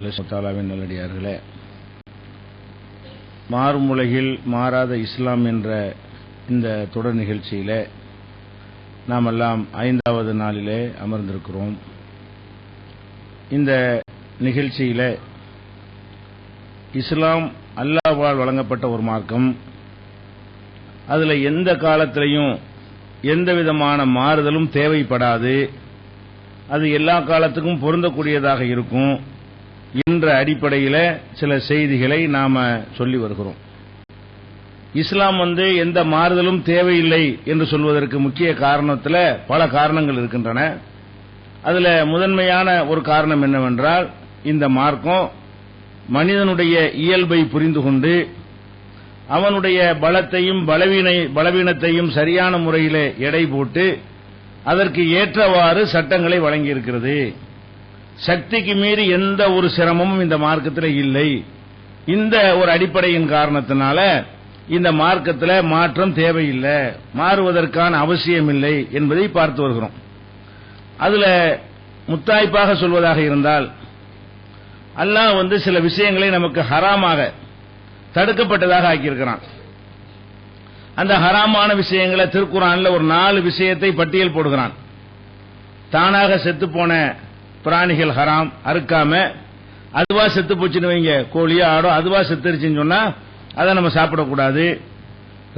தாலாவின் நல்லடியார்களே, மாறும் உலகில் மாறாத இஸ்லாம் என்ற இந்த தொடர் நிகழ்ச்சியிலே நாம் எல்லாம் 5வது நாளிலே அமர்ந்திருக்கிறோம். இந்த நிகழ்ச்சியிலே இஸ்லாம் அல்லாஹ்வால் வழங்கப்பட்ட ஒரு மார்க்கம். அதில் எந்த காலத்திலையும் எந்த விதமான மாறுதலும் தேவைப்படாது, அது எல்லா காலத்துக்கும் பொருந்தக்கூடியதாக இருக்கும் என்ற அடிப்படையில் சில செய்திகளை நாம சொல்லி வருகிறோம். இஸ்லாம் எந்த மாறுதலும் தேவையில்லை என்று சொல்வதற்கு முக்கிய காரணத்தில் பல காரணங்கள் இருக்கின்றன. அதுல முதன்மையான ஒரு காரணம் என்னவென்றால், இந்த மார்க்கம் மனிதனுடைய இயல்பை புரிந்து கொண்டு அவனுடைய பலத்தையும் பலவீனத்தையும் சரியான முறையில் எடை போட்டு அதற்கு ஏற்றவாறு சட்டங்களை வழங்கியிருக்கிறது. சக்திக்கு மீறி எந்த ஒரு சிரமமும் இந்த மார்க்கத்தில் இல்லை. இந்த ஒரு அடிப்படையின் காரணத்தினால இந்த மார்க்கத்தில் மாற்றம் தேவையில்லை, மாறுவதற்கான அவசியம் இல்லை என்பதை பார்த்து வருகிறோம். அதுல முத்தாய்ப்பாக சொல்வதாக இருந்தால், அல்லாஹ் சில விஷயங்களை நமக்கு ஹராமாக தடுக்கப்பட்டதாக ஆக்கியிருக்கிறான். அந்த ஹராமான விஷயங்களை திருக்குர்ஆன்ல ஒரு 4 விஷயத்தை பட்டியல் போடுகிறான். தானாக செத்து போன பிராணிகள் ஹராம், அறுக்காம. அதுவா செத்து போச்சுன்னு வைங்க, கோழியோ ஆடோ அதுவா செத்துருச்சுன்னு சொன்னா அதை நம்ம சாப்பிடக்கூடாது.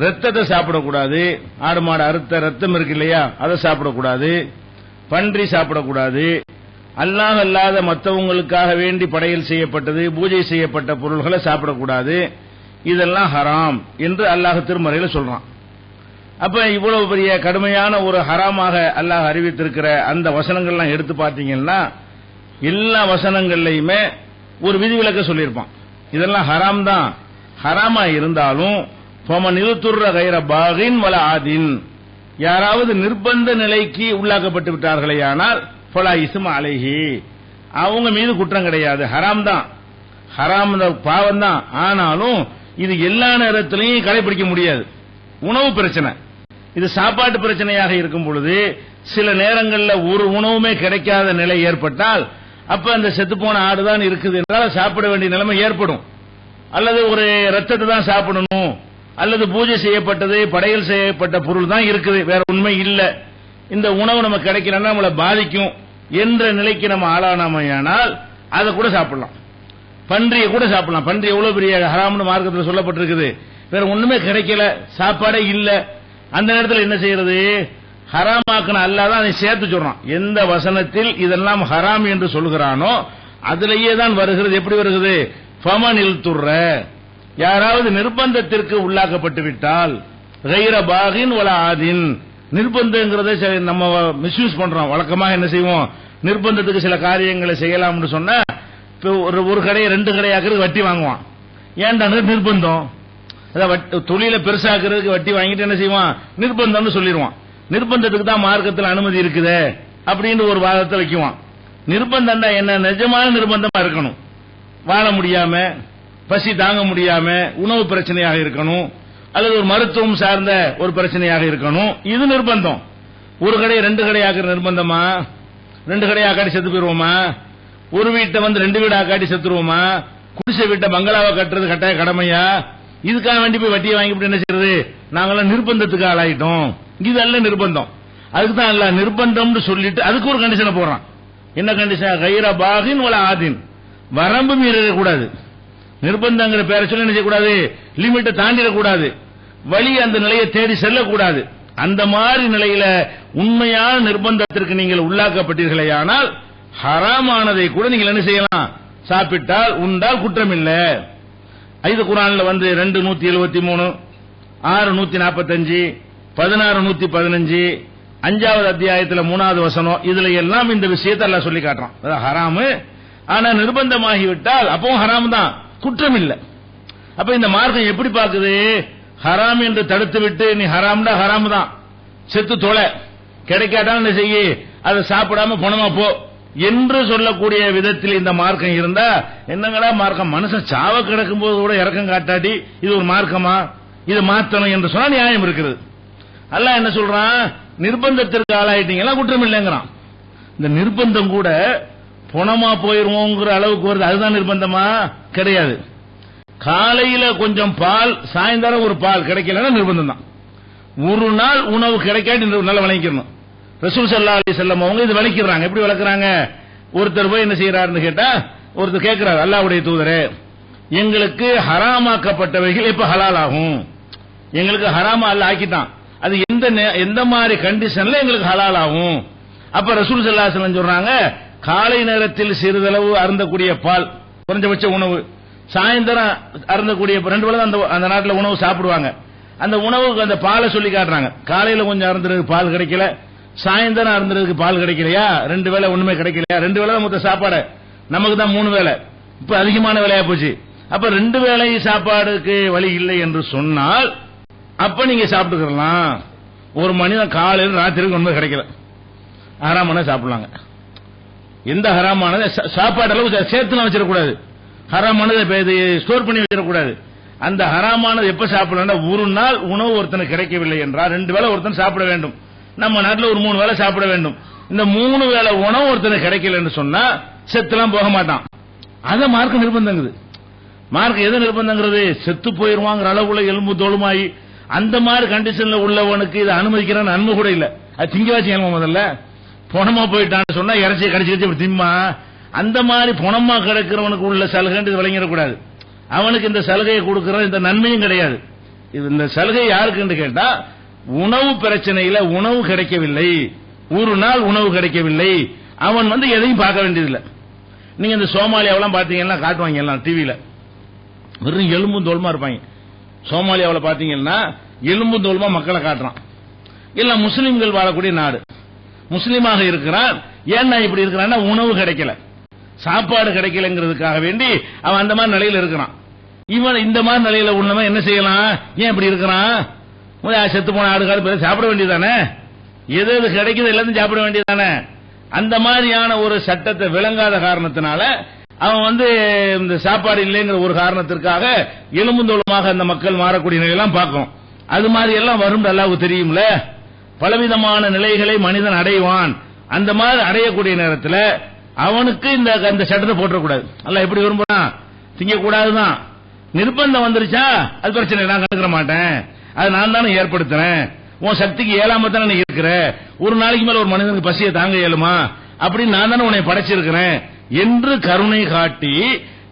ரத்தத்தை சாப்பிடக்கூடாது. ஆடு மாடு அறுத்த ரத்தம் இருக்கு இல்லையா, அதை சாப்பிடக்கூடாது. பன்றி சாப்பிடக்கூடாது. அல்லாஹ் அல்லாத மற்றவங்களுக்காக வேண்டி படையல் செய்யப்பட்டது, பூஜை செய்யப்பட்ட பொருள்களை சாப்பிடக்கூடாது. இதெல்லாம் ஹராம் என்று அல்லாஹ் திருமறையில் சொல்றான். அப்ப இவ்வளவு பெரிய கடுமையான ஒரு ஹராமாக அல்லாஹ் அறிவித்திருக்கிற அந்த வசனங்கள்லாம் எடுத்து பார்த்தீங்கன்னா, எல்லா வசனங்கள்லையுமே ஒரு விதிவிலக்க சொல்லியிருப்பான். இதெல்லாம் ஹராம் தான். ஹராமா இருந்தாலும் ஃபமனில்துர்ர கைர பாகின் வல ஆதின், யாராவது நிர்பந்த நிலைக்கு உள்ளாக்கப்பட்டு விட்டார்களேயானால் ஃபலா இஸ்ம அலைஹி, அவங்க மீது குற்றம் கிடையாது. ஹராம் தான், ஹராம் பாவம் தான். ஆனாலும் இது எல்லா நேரத்திலையும் கடைபிடிக்க முடியாது. உணவு பிரச்சனை, இது சாப்பாட்டு பிரச்சனையாக இருக்கும் பொழுது சில நேரங்களில் ஒரு உணவுமே கிடைக்காத நிலை ஏற்பட்டால், அப்ப அந்த செத்துப்போன ஆடுதான் இருக்குது என்றால் சாப்பிட வேண்டிய நிலைமை ஏற்படும். அல்லது ஒரு ரத்தத்தை தான் சாப்பிடணும், அல்லது பூஜை செய்யப்பட்டது படையல் செய்யப்பட்ட பொருள் தான் இருக்குது, வேற உண்மை இல்லை, இந்த உணவு நமக்கு கிடைக்கலன்னா நம்மளை பாதிக்கும் என்ற நிலைக்கு நம்ம ஆளானாமையானால் அதை கூட சாப்பிடலாம். பன்றியை கூட சாப்பிடலாம். பன்றி எவ்வளவு பெரிய ஹராம்னு மார்க்கத்தில் சொல்லப்பட்டிருக்குது. வேற ஒண்ணுமே கிடைக்கல, சாப்பாடே இல்ல. அந்த நேரத்தில் என்ன செய்யறது? ஹராமாக்குன அல்லாஹ் தான் அதை சேர்த்து சொல்றான். எந்த வசனத்தில் இதெல்லாம் ஹராம் என்று சொல்கிறானோ அதிலேயே தான் வருகிறது. எப்படி வருகிறது? ஃபமனில்துர்ர, யாராவது நிர்பந்தத்திற்கு உள்ளாக்கப்பட்டு விட்டால், கைர பாகின் வல ஆதின். நிர்பந்தங்கிறத நம்ம மிஸ்யூஸ் பண்றோம். வழக்கமாக என்ன செய்வோம்? நிர்பந்தத்துக்கு சில காரியங்களை செய்யலாம்னு சொன்னா ஒரு கடையை 2 கடையாக்குறதுக்கு வட்டி வாங்குவான். ஏன்டா நிர்பந்தம்? தொழில பெருசாக்குறதுக்கு வட்டி வாங்கிட்டு என்ன செய்வான்? நிர்பந்தம்னு சொல்லிடுவான். நிர்பந்தத்துக்கு தான் மார்க்கத்தில் அனுமதி இருக்குது அப்படின்னு ஒரு வாதத்தை வைக்குவான். நிர்பந்தம் என்ன? நிஜமான நிர்பந்தமா இருக்கணும். வாழ முடியாம, பசி தாங்க முடியாம, உணவு பிரச்சனையாக இருக்கணும், அல்லது ஒரு மருத்துவம் சார்ந்த ஒரு பிரச்சனையாக இருக்கணும். இது நிர்பந்தம். ஒரு கடையை 2 கடையாக்குற நிர்பந்தமா? 2 கடையாக்காட்டி செத்து போயிருவோமா? ஒரு வீட்டை 2 வீடு ஆக்காட்டி செத்துருவோமா? குடிசை வீட்டை பங்களாவை கட்டுறது கட்டாய கடமையா? இதுக்காக வேண்டி போய் வட்டியை வாங்கிட்டு என்ன செய்யறது? நாங்கெல்லாம் நிர்பந்தத்துக்கு ஆளாயிட்டோம். இதல்ல நிர்பந்தம். அதுக்கு தான் இல்ல நிர்பந்தம்னு சொல்லிட்டு அதுக்கு ஒரு கண்டிஷனை போடுறான். என்ன கண்டிஷன்? கைர பாகின் வல ஆதின், வரம்பு மீறக்கூடாது. நிர்பந்தங்கிற பேரை சொல்லி என்ன செய்யக்கூடாது? லிமிட்டை தாண்டிடக்கூடாது. வழி அந்த நிலையை தேடி செல்லக்கூடாது. அந்த மாதிரி நிலையில உண்மையான நிர்பந்தத்திற்கு நீங்கள் உள்ளாக்கப்பட்டீர்களேயானால் ஹராமானதை கூட நீங்கள் என்ன செய்யலாம்? சாப்பிட்டால் உண்டால் குற்றம் இல்லை. இது குர்ஆன்ல 2:173, 6:145, 16:115, 5வது அத்தியாயத்தில் 3வது வசனம், இதுல எல்லாம் இந்த விஷயத்தை எல்லாம் சொல்லி காட்டுறான். ஹராமு, ஆனா நிர்பந்தமாகிவிட்டால் அப்பவும் ஹராம் தான், குற்றம் இல்லை. அப்ப இந்த மார்க்கம் எப்படி பார்க்குது? ஹராம் என்று தடுத்து விட்டு நீ ஹராம்டா ஹராம் தான், செத்து தொலை, கிடைக்காட்டாலும் என்ன செய்ய, அதை சாப்பிடாம பணமா போ என்று சொல்லக்கூடிய விதத்தில் இந்த மார்க்கம் இருந்தா என்னங்களா மார்க்கம்? மனுஷன் சாவ கிடக்கும் போது கூட இறக்கம் காட்டாட்டி இது ஒரு மார்க்கமா? இது மாத்தணும் என்று சொன்னா நியாயம் இருக்கிறது. அல்லாஹ் என்ன சொல்றான்? நிர்பந்தத்திற்கு ஆளாயிட்டீங்களா குற்றம் இல்லைங்கிறான். இந்த நிர்பந்தம் கூட பணமா போயிருவோங்கிற அளவுக்கு வருது, அதுதான் நிர்பந்தமா? கிடையாது. காலையில கொஞ்சம் பால், சாயந்தரம் ஒரு பால் கிடைக்கலன்னா நிர்பந்தம் தான். ஒரு நாள் உணவு கிடைக்காட்டி நல்லா விளங்கிக்கணும். ரசூல் ஸல்லல்லாஹு அலைஹி வஸல்லம் அவங்க இது விளக்கிறாங்க. எப்படி விளக்குறாங்க? ஒருத்தர் போய் என்ன செய்யறாருன்னு கேட்டா, ஒருத்தர் கேட்கிறார், அல்லாஹ்வுடைய தூதரே, எங்களுக்கு ஹராமாக்கப்பட்டவைகள் எப்ப ஹலால் ஆகும்? எங்களுக்கு ஹராமா அல்லாஹ் ஆக்கிட்டான், அது எந்த மாதிரி கண்டிஷன்ல எங்களுக்கு ஹலால் ஆகும்? அப்ப ரசூல் ஸல்லல்லாஹு அலைஹி வஸல்லம் சொல்றாங்க, காலை நேரத்தில் சிறிதளவு அருந்தக்கூடிய பால், குறைஞ்சபட்ச உணவு, சாயந்தரம் அருந்தக்கூடிய 2 வேளை அந்த நாட்டில் உணவு சாப்பிடுவாங்க. அந்த உணவுக்கு அந்த பாலை சொல்லி காட்டுறாங்க. காலையில கொஞ்சம் அருந்துறதுக்கு பால் கிடைக்கல, சாயந்தரம் அருந்துறதுக்கு பால் கிடைக்கலையா, 2 வேளை ஒண்ணுமே கிடைக்கலையா, 2 வேளை தான் மொத்த சாப்பாடு, நமக்கு தான் 3 வேளை, இப்ப அதிகமான வேலையா போச்சு. அப்ப 2 வேளை சாப்பாடுக்கு வழி இல்லை என்று சொன்னால் அப்ப நீங்க சாப்பிட்டுக்கலாம். ஒரு மனிதன் காலையில் ராத்திரிக்கு ஒண்ணுமே கிடைக்கல, ஹராமான சாப்பிடலாங்க. எந்த ஹராமானது சாப்பாடு அளவு சேர்த்துலாம் வச்சிடக்கூடாது, ஹராமானது ஸ்டோர் பண்ணி வச்சிடக்கூடாது. அந்த ஹராமானது எப்ப சாப்பிடலாம்? ஒரு நாள் உணவு ஒருத்தனுக்கு கிடைக்கவில்லை என்றால் 2 வேளை ஒருத்தன் சாப்பிட வேண்டும். நம்ம நாட்டில் ஒரு 3 வேளை சாப்பிட வேண்டும். இந்த 3 வேளை உணவு ஒருத்தனுக்கு கிடைக்கல என்று சொன்னா செத்துலாம் போக மாட்டான். அத மார்க்க நிர்பந்தங்குது. மார்க்க எது நிர்பந்தங்கிறது? செத்து போயிருவாங்கிற அளவுல எலும்பு தோலுமாயி அந்த மாதிரி கண்டிஷன்ல உள்ளவனுக்கு இது அனுமதிக்கிற நன்மை கூட இல்ல. அது திங்கவாச்சி ஏழுமா முதல்ல பணமா போயிட்டான்னு சொன்னா இறைச்சி கடிச்சு திம்மா, அந்த மாதிரி பணமா கிடக்கிறவனுக்கு உள்ள சலுகை விளங்கிடக்கூடாது. அவனுக்கு இந்த சலுகையை கொடுக்கிற இந்த நன்மையும் கிடையாது. இந்த சலுகை யாருக்கு கேட்டா, உணவு பிரச்சனையில உணவு கிடைக்கவில்லை, ஒரு நாள் உணவு கிடைக்கவில்லை, அவன் எதையும் பார்க்க வேண்டியதில்லை. நீங்க இந்த சோமாலியாவெல்லாம் பாத்தீங்கன்னா காட்டுவாங்க எல்லாம் டிவியில, வெறும் எலும்பும் தோல்மா இருப்பாங்க. சோமாலியாவில் பாத்தீங்கன்னா எலும்பும் தோல்மா மக்களை காட்டுறான். எல்லாம் முஸ்லிம்கள் வாழக்கூடிய நாடு, முஸ்லீமாக இருக்கிறான். ஏன்னா இப்படி இருக்கிறான்னா உணவு கிடைக்கல, சாப்பாடு கிடைக்கலங்கிறதுக்காக வேண்டி அவன் அந்த மாதிரி நிலையில இருக்கிறான். இவன் இந்த மாதிரி நிலையில உள்ளவன் என்ன செய்யலாம்? ஏன் இப்படி இருக்கிறான்? செத்து போன ஆடு காடு சாப்பிட வேண்டியதானே, எது எது கிடைக்குது எல்லாத்தையும் சாப்பிட வேண்டியதானே. அந்த மாதிரியான ஒரு சட்டத்தை விளங்காத காரணத்தினால அவன் இந்த சாப்பாடு இல்லைங்கிற ஒரு காரணத்திற்காக எலும்புந்தோளமாக அந்த மக்கள் மாறக்கூடிய நிலையெல்லாம் பார்க்கணும். அது மாதிரி எல்லாம் வரும் அல்லாஹ்வுக்கு தெரியும்ல. பலவிதமான நிலைகளை மனிதன் அடைவான். அந்த மாதிரி அடையக்கூடிய நேரத்தில் அவனுக்கு இந்த சட்டத்தை போட்டக்கூடாது. அல்லாஹ் எப்படி விரும்புறான்? திங்கக்கூடாதுதான். நிர்பந்தம் வந்துருச்சா அது பிரச்சனை, நான் கண்டுக்கிற மாட்டேன், அது நான் தானே ஏற்படுத்துறேன், உன் சக்திக்கு ஏழாம தானே நீ இருக்கிற, ஒரு நாளைக்கு மேல ஒரு மனிதனுக்கு பசியை தாங்க இயலுமா, அப்படின்னு நான் தானே உன்னை படைச்சிருக்கிறேன் என்று கருணை காட்டி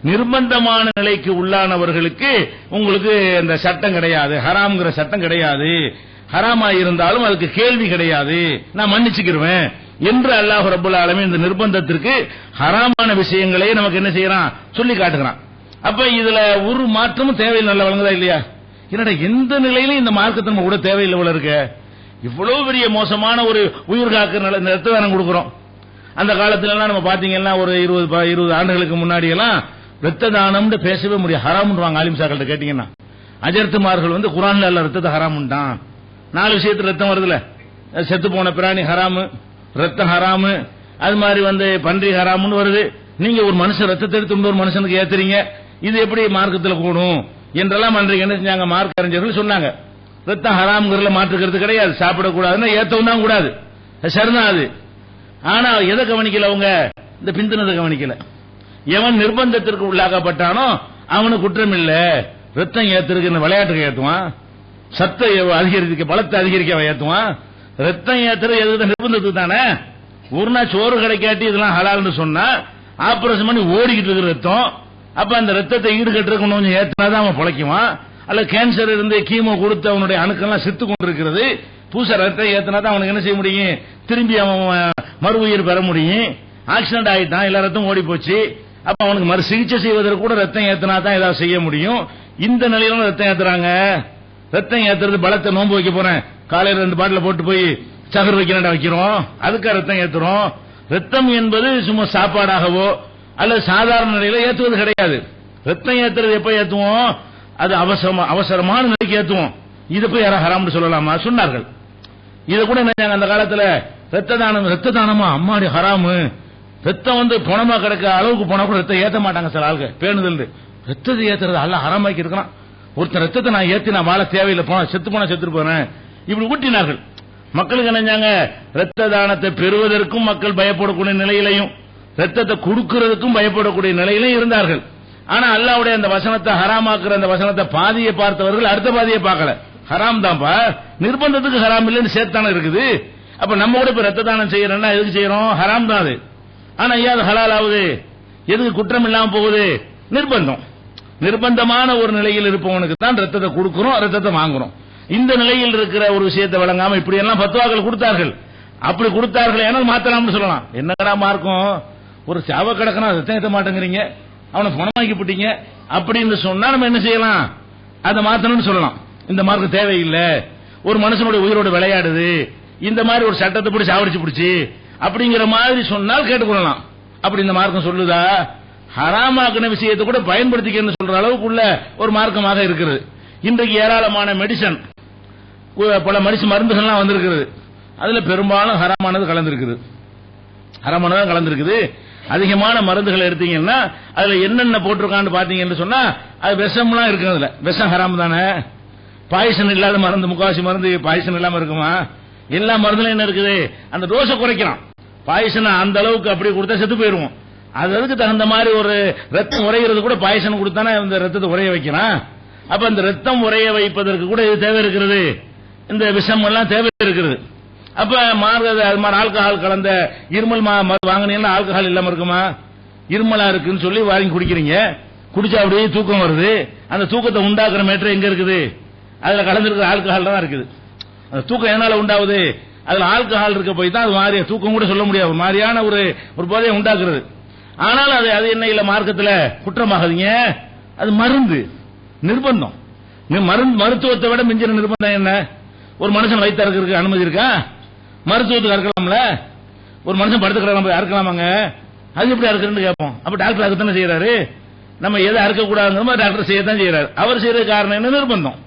நிர்பந்தமான நிலைக்கு உள்ளானவர்களுக்கு உங்களுக்கு இந்த சட்டம் கிடையாது, ஹராம்ங்கிற சட்டம் கிடையாது, ஹராமா இருந்தாலும் அதுக்கு கேள்வி கிடையாது, நான் மன்னிச்சுக்கிருவேன் என்று அல்லாஹ் ரப்பல் ஆலமீன் இந்த நிர்பந்தத்திற்கு ஹராமான விஷயங்களே நமக்கு என்ன செய்யறான்? சொல்லி காட்டுகிறான். அப்ப இதுல ஒரு மாற்றமும் தேவையில்லை. நல்ல வழங்குதா இல்லையா? என்னடா எந்த நிலையிலும் இந்த மார்க்கத்தை நம்ம கூட தேவையில்லை போல இருக்க. இவ்வளவு பெரிய மோசமான ஒரு உயிர் காக்கிற ரத்த தானம் கொடுக்கிறோம். அந்த காலத்துல எல்லாம் நம்ம பாத்தீங்கன்னா ஒரு 20 ஆண்டுகளுக்கு முன்னாடி எல்லாம் ரத்த தானம் பேசவே முடியாது, ஹராம்ன்றாங்க. ஆலிம்சாக்கள்கிட்ட கேட்டீங்கன்னா அஜர்த்துமார்கள் குர்ஆன்ல அல்ல ரத்தத்தை ஹராம்ன்றான். 4 விஷயத்துல ரத்தம் வருதுல, செத்து போன பிராணி ஹராமு, ரத்தம் ஹராமு, அது மாதிரி பன்றி ஹராம்னு வருது. நீங்க ஒரு மனுஷன் ரத்தத்தை எடுத்து இன்னொரு மனுஷனுக்கு ஏத்துறீங்க, இது எப்படி மார்க்கத்துல கூடும் என்றெல்லாம் அன்றைக்கு என்ன செஞ்சாங்க? மார்க்க அறிஞர்கள் சொன்னாங்க, ரத்தம் ஹராம்ங்கிறதுல மாற்றுக்கிறது கிடையாது, சாப்பிடக்கூடாதுன்னா ஏத்தவும் தான் கூடாது, சரிதான் அது. ஆனா எதை கவனிக்கல அவங்க? இந்த பிந்தினதை கவனிக்கல. எவன் நிர்பந்தத்திற்கு உள்ளாக்கப்பட்டானோ அவனுக்கு குற்றம் இல்ல. ரத்தம் ஏத்துறதுக்கு இந்த விளையாட்டுக்கு ஏத்துவான், சத்தை அதிகரிக்க பலத்தை அதிகரிக்க ஏத்துவான். ரத்தம் ஏத்துறது எதுக்கு? நிர்பந்தத்துக்கு தானே. ஒரு நாள் சோறு கிடைக்காட்டி இதெல்லாம் ஹலால்னு சொன்னா ஆபரேஷன் பண்ணி ஓடிக்கிட்டு இருக்கிற ரத்தம், அப்ப அந்த ரத்தத்தை ஈடுகட்டுறதுக்கு கொஞ்சம் ஏத்தினாதான் அவன் பிழைக்குவான். அல்ல கேன்சர் இருந்து கீமோ கொடுத்து அவனுடைய அணுக்கெல்லாம் செத்து கொண்டிருக்கிறது, பூச ரத்தம் ஏத்தினாதான் அவனுக்கு என்ன செய்ய முடியும்? திரும்பி அவன் மறு உயிர் பெற முடியும். ஆக்சிடென்ட் ஆயிட்டான், எல்லா ரத்தம் ஓடி போச்சு, அப்ப அவனுக்கு மறு சிகிச்சை செய்வதற்கு கூட ரத்தம் ஏத்தினாதான் ஏதாவது செய்ய முடியும். இந்த நிலையில ரத்தம் ஏத்துறாங்க. ரத்தம் ஏத்துறது பலத்தை நோன்பு வைக்க போறேன், காலையில 2 பாட்டில போட்டு போய் சகர் வைக்கிறேன் வைக்கிறோம், அதுக்கு ரத்தம் ஏத்துறோம். ரத்தம் என்பது சும்மா சாப்பாடாகவோ அல்லது சாதாரண நிலையில ஏத்துவது கிடையாது. ரத்தம் ஏத்துறது எப்ப ஏத்துவோம்? அது அவசரமான நிலைக்கு ஏத்துவோம். இதை போய் யாரா ஹராம்னு சொல்லலாமா? சொன்னார்கள். இதை கூட என்ன அந்த காலத்துல ரத்த தானமா அம்மாடி ஹராமு, ரத்தம் பணமா கிடக்க அளவுக்கு போனா கூட ரத்தம் ஏத்த மாட்டாங்க சில ஆளுங்க. பேணுதல் ரத்தத்தை ஏத்துறது அல்ல ஹராமாக்கி இருக்கிறான். ஒருத்தர் ரத்தத்தை நான் ஏத்தி நான் வாழ தேவையில்லை, செத்து போனா செத்துட்டு போறேன் இப்படி ஊட்டினார்கள். மக்களுக்கு நினைஞ்சாங்க ரத்த தானத்தை பெறுவதற்கும் மக்கள் பயப்படக்கூடிய நிலையிலையும் ரத்தத்தை கொடுக்கிறதுக்கும் பயப்படக்கூடிய நிலையிலும் இருந்தார்கள். ஆனா அல்லாஹ்வுடைய அந்த வசனத்தை ஹராமாக்குற அந்த வசனத்தை பாதியை பார்த்தவர்கள் அடுத்த பாதியை பார்க்கல. ஹராம் தான்ப்பா, நிர்பந்தத்துக்கு ஹராம் இல்லைன்னு சேர்த்தானே இருக்குது. அப்ப நம்ம கூட இப்ப ரத்த தானம் செய்யறோம்னா எதுக்கு செய்யறோம்? ஹராம் தான் அது. ஆனா ஐயா அது ஹலால் ஆகுது, எதுக்கு குற்றம் இல்லாம போகுது? நிர்பந்தம். நிர்பந்தமான ஒரு நிலையில் இருப்பவனுக்கு தான் ரத்தத்தை கொடுக்கிறோம், ரத்தத்தை வாங்குறோம். இந்த நிலையில் இருக்கிற ஒரு விஷயத்தை வழங்காம இப்படி எல்லாம் பத்துவாக்கள் கொடுத்தார்கள். அப்படி கொடுத்தார்கள் ஏன்னா மாத்தலாம்னு சொல்லலாம். என்னடா மார்க்கம், ஒரு சாவ கிடக்கணும் ரத்தம் ஏற்ற மாட்டேங்கிறீங்க, அவனை பணமாக்கி போட்டீங்க அப்படின்னு சொன்னா நம்ம என்ன செய்யலாம்? அதை மாத்தணும்னு சொல்லலாம். இந்த மார்க்கம் தேவையில்லை, ஒரு மனுஷனுடைய உயிரோடு விளையாடுது, இந்த மாதிரி ஒரு சட்டத்தை போட்டு சாவடிச்சு பிடிச்சி அப்படிங்கிற மாதிரி சொன்னால் கேட்டுக்கொள்ளலாம். அப்படி இந்த மார்க்கம் சொல்லுதா? ஹராமாக்கின விஷயத்தை கூட பயன்படுத்திக்கன்னு சொல்ற அளவுக்குள்ள ஒரு மார்க்கமாக இருக்கிறது. இன்றைக்கு ஏராளமான மெடிசன், பல மருந்துகள்லாம் வந்திருக்கிறது. அதுல பெரும்பாலும் ஹராமானது கலந்திருக்குது. ஹராமானதான் கலந்திருக்குது. அதிகமான மருந்துகள் எடுத்தீங்கன்னா அதுல என்னென்ன போட்டிருக்கான்னு பாத்தீங்கன்னு சொன்னா அது விஷம்லாம் இருக்கு. அதுல விஷம் ஹராம் தானே. பாய்சன் இல்லாத மருந்து, முக்காவாசி மருந்து பாய்சன் இல்லாம இருக்குமா? எல்லா மருந்துல என்ன இருக்குது? அந்த டோஸை குறைக்கிறான். பாய்சன் அந்த அளவுக்கு அப்படி கொடுத்தா செத்து போயிருவோம். அதுக்கு தகுந்த மாதிரி ஒரு ரத்தம் உரைகிறது கூட பாய்சன் கொடுத்தானே இந்த ரத்தத்தை உரைய வைக்கிறான். அப்ப அந்த ரத்தம் உரைய வைப்பதற்கு கூட இது தேவை இருக்கிறது, இந்த விஷம் எல்லாம் தேவை இருக்கிறது. அப்ப மாறுறது அது மாதிரி ஆல்கஹால் கலந்த இருமல் வாங்கினீங்கன்னா ஆல்கஹால் இல்லாம இருக்குமா? இருமலா இருக்குன்னு சொல்லி வாங்கி குடிக்கிறீங்க, குடிச்சா அப்படியே தூக்கம் வருது. அந்த தூக்கத்தை உண்டாக்குற மேட்டர் எங்க இருக்குது? அதுல கலந்துருக்கிற ஆல்கஹால் தான் இருக்குது. அந்த தூக்கம் எதனால உண்டாகுது? அதுல ஆல்கஹால் இருக்க போய் தான் அது மாதிரி தூக்கம் கூட சொல்ல முடியாது, ஒரு மாதிரியான ஒரு போதையை உண்டாக்குறது. ஆனால் அது என்ன இல்ல மார்க்கத்தில் குற்றமாகுதுங்க. அது மருந்து, நிர்பந்தம். மருத்துவத்தை விட மிஞ்சின நிர்பந்தம் என்ன? ஒரு மனுஷன் வயிற்று அறுக்கிறதுக்கு அனுமதி இருக்கா? மருத்துவத்துக்கு அறுக்கலாம்ல. ஒரு மனுஷன் படுத்துக்கலாம் அறுக்கலாமாங்க? அது எப்படி அறுக்கிறன்னு கேட்போம். அப்ப டாக்டர் அதுதானே செய்யறாரு. நம்ம எதை அறுக்க கூடாதுங்கிற டாக்டர் செய்யத்தான் செய்யறாரு. அவர் செய்யற காரணம் என்ன? நிர்பந்தம்.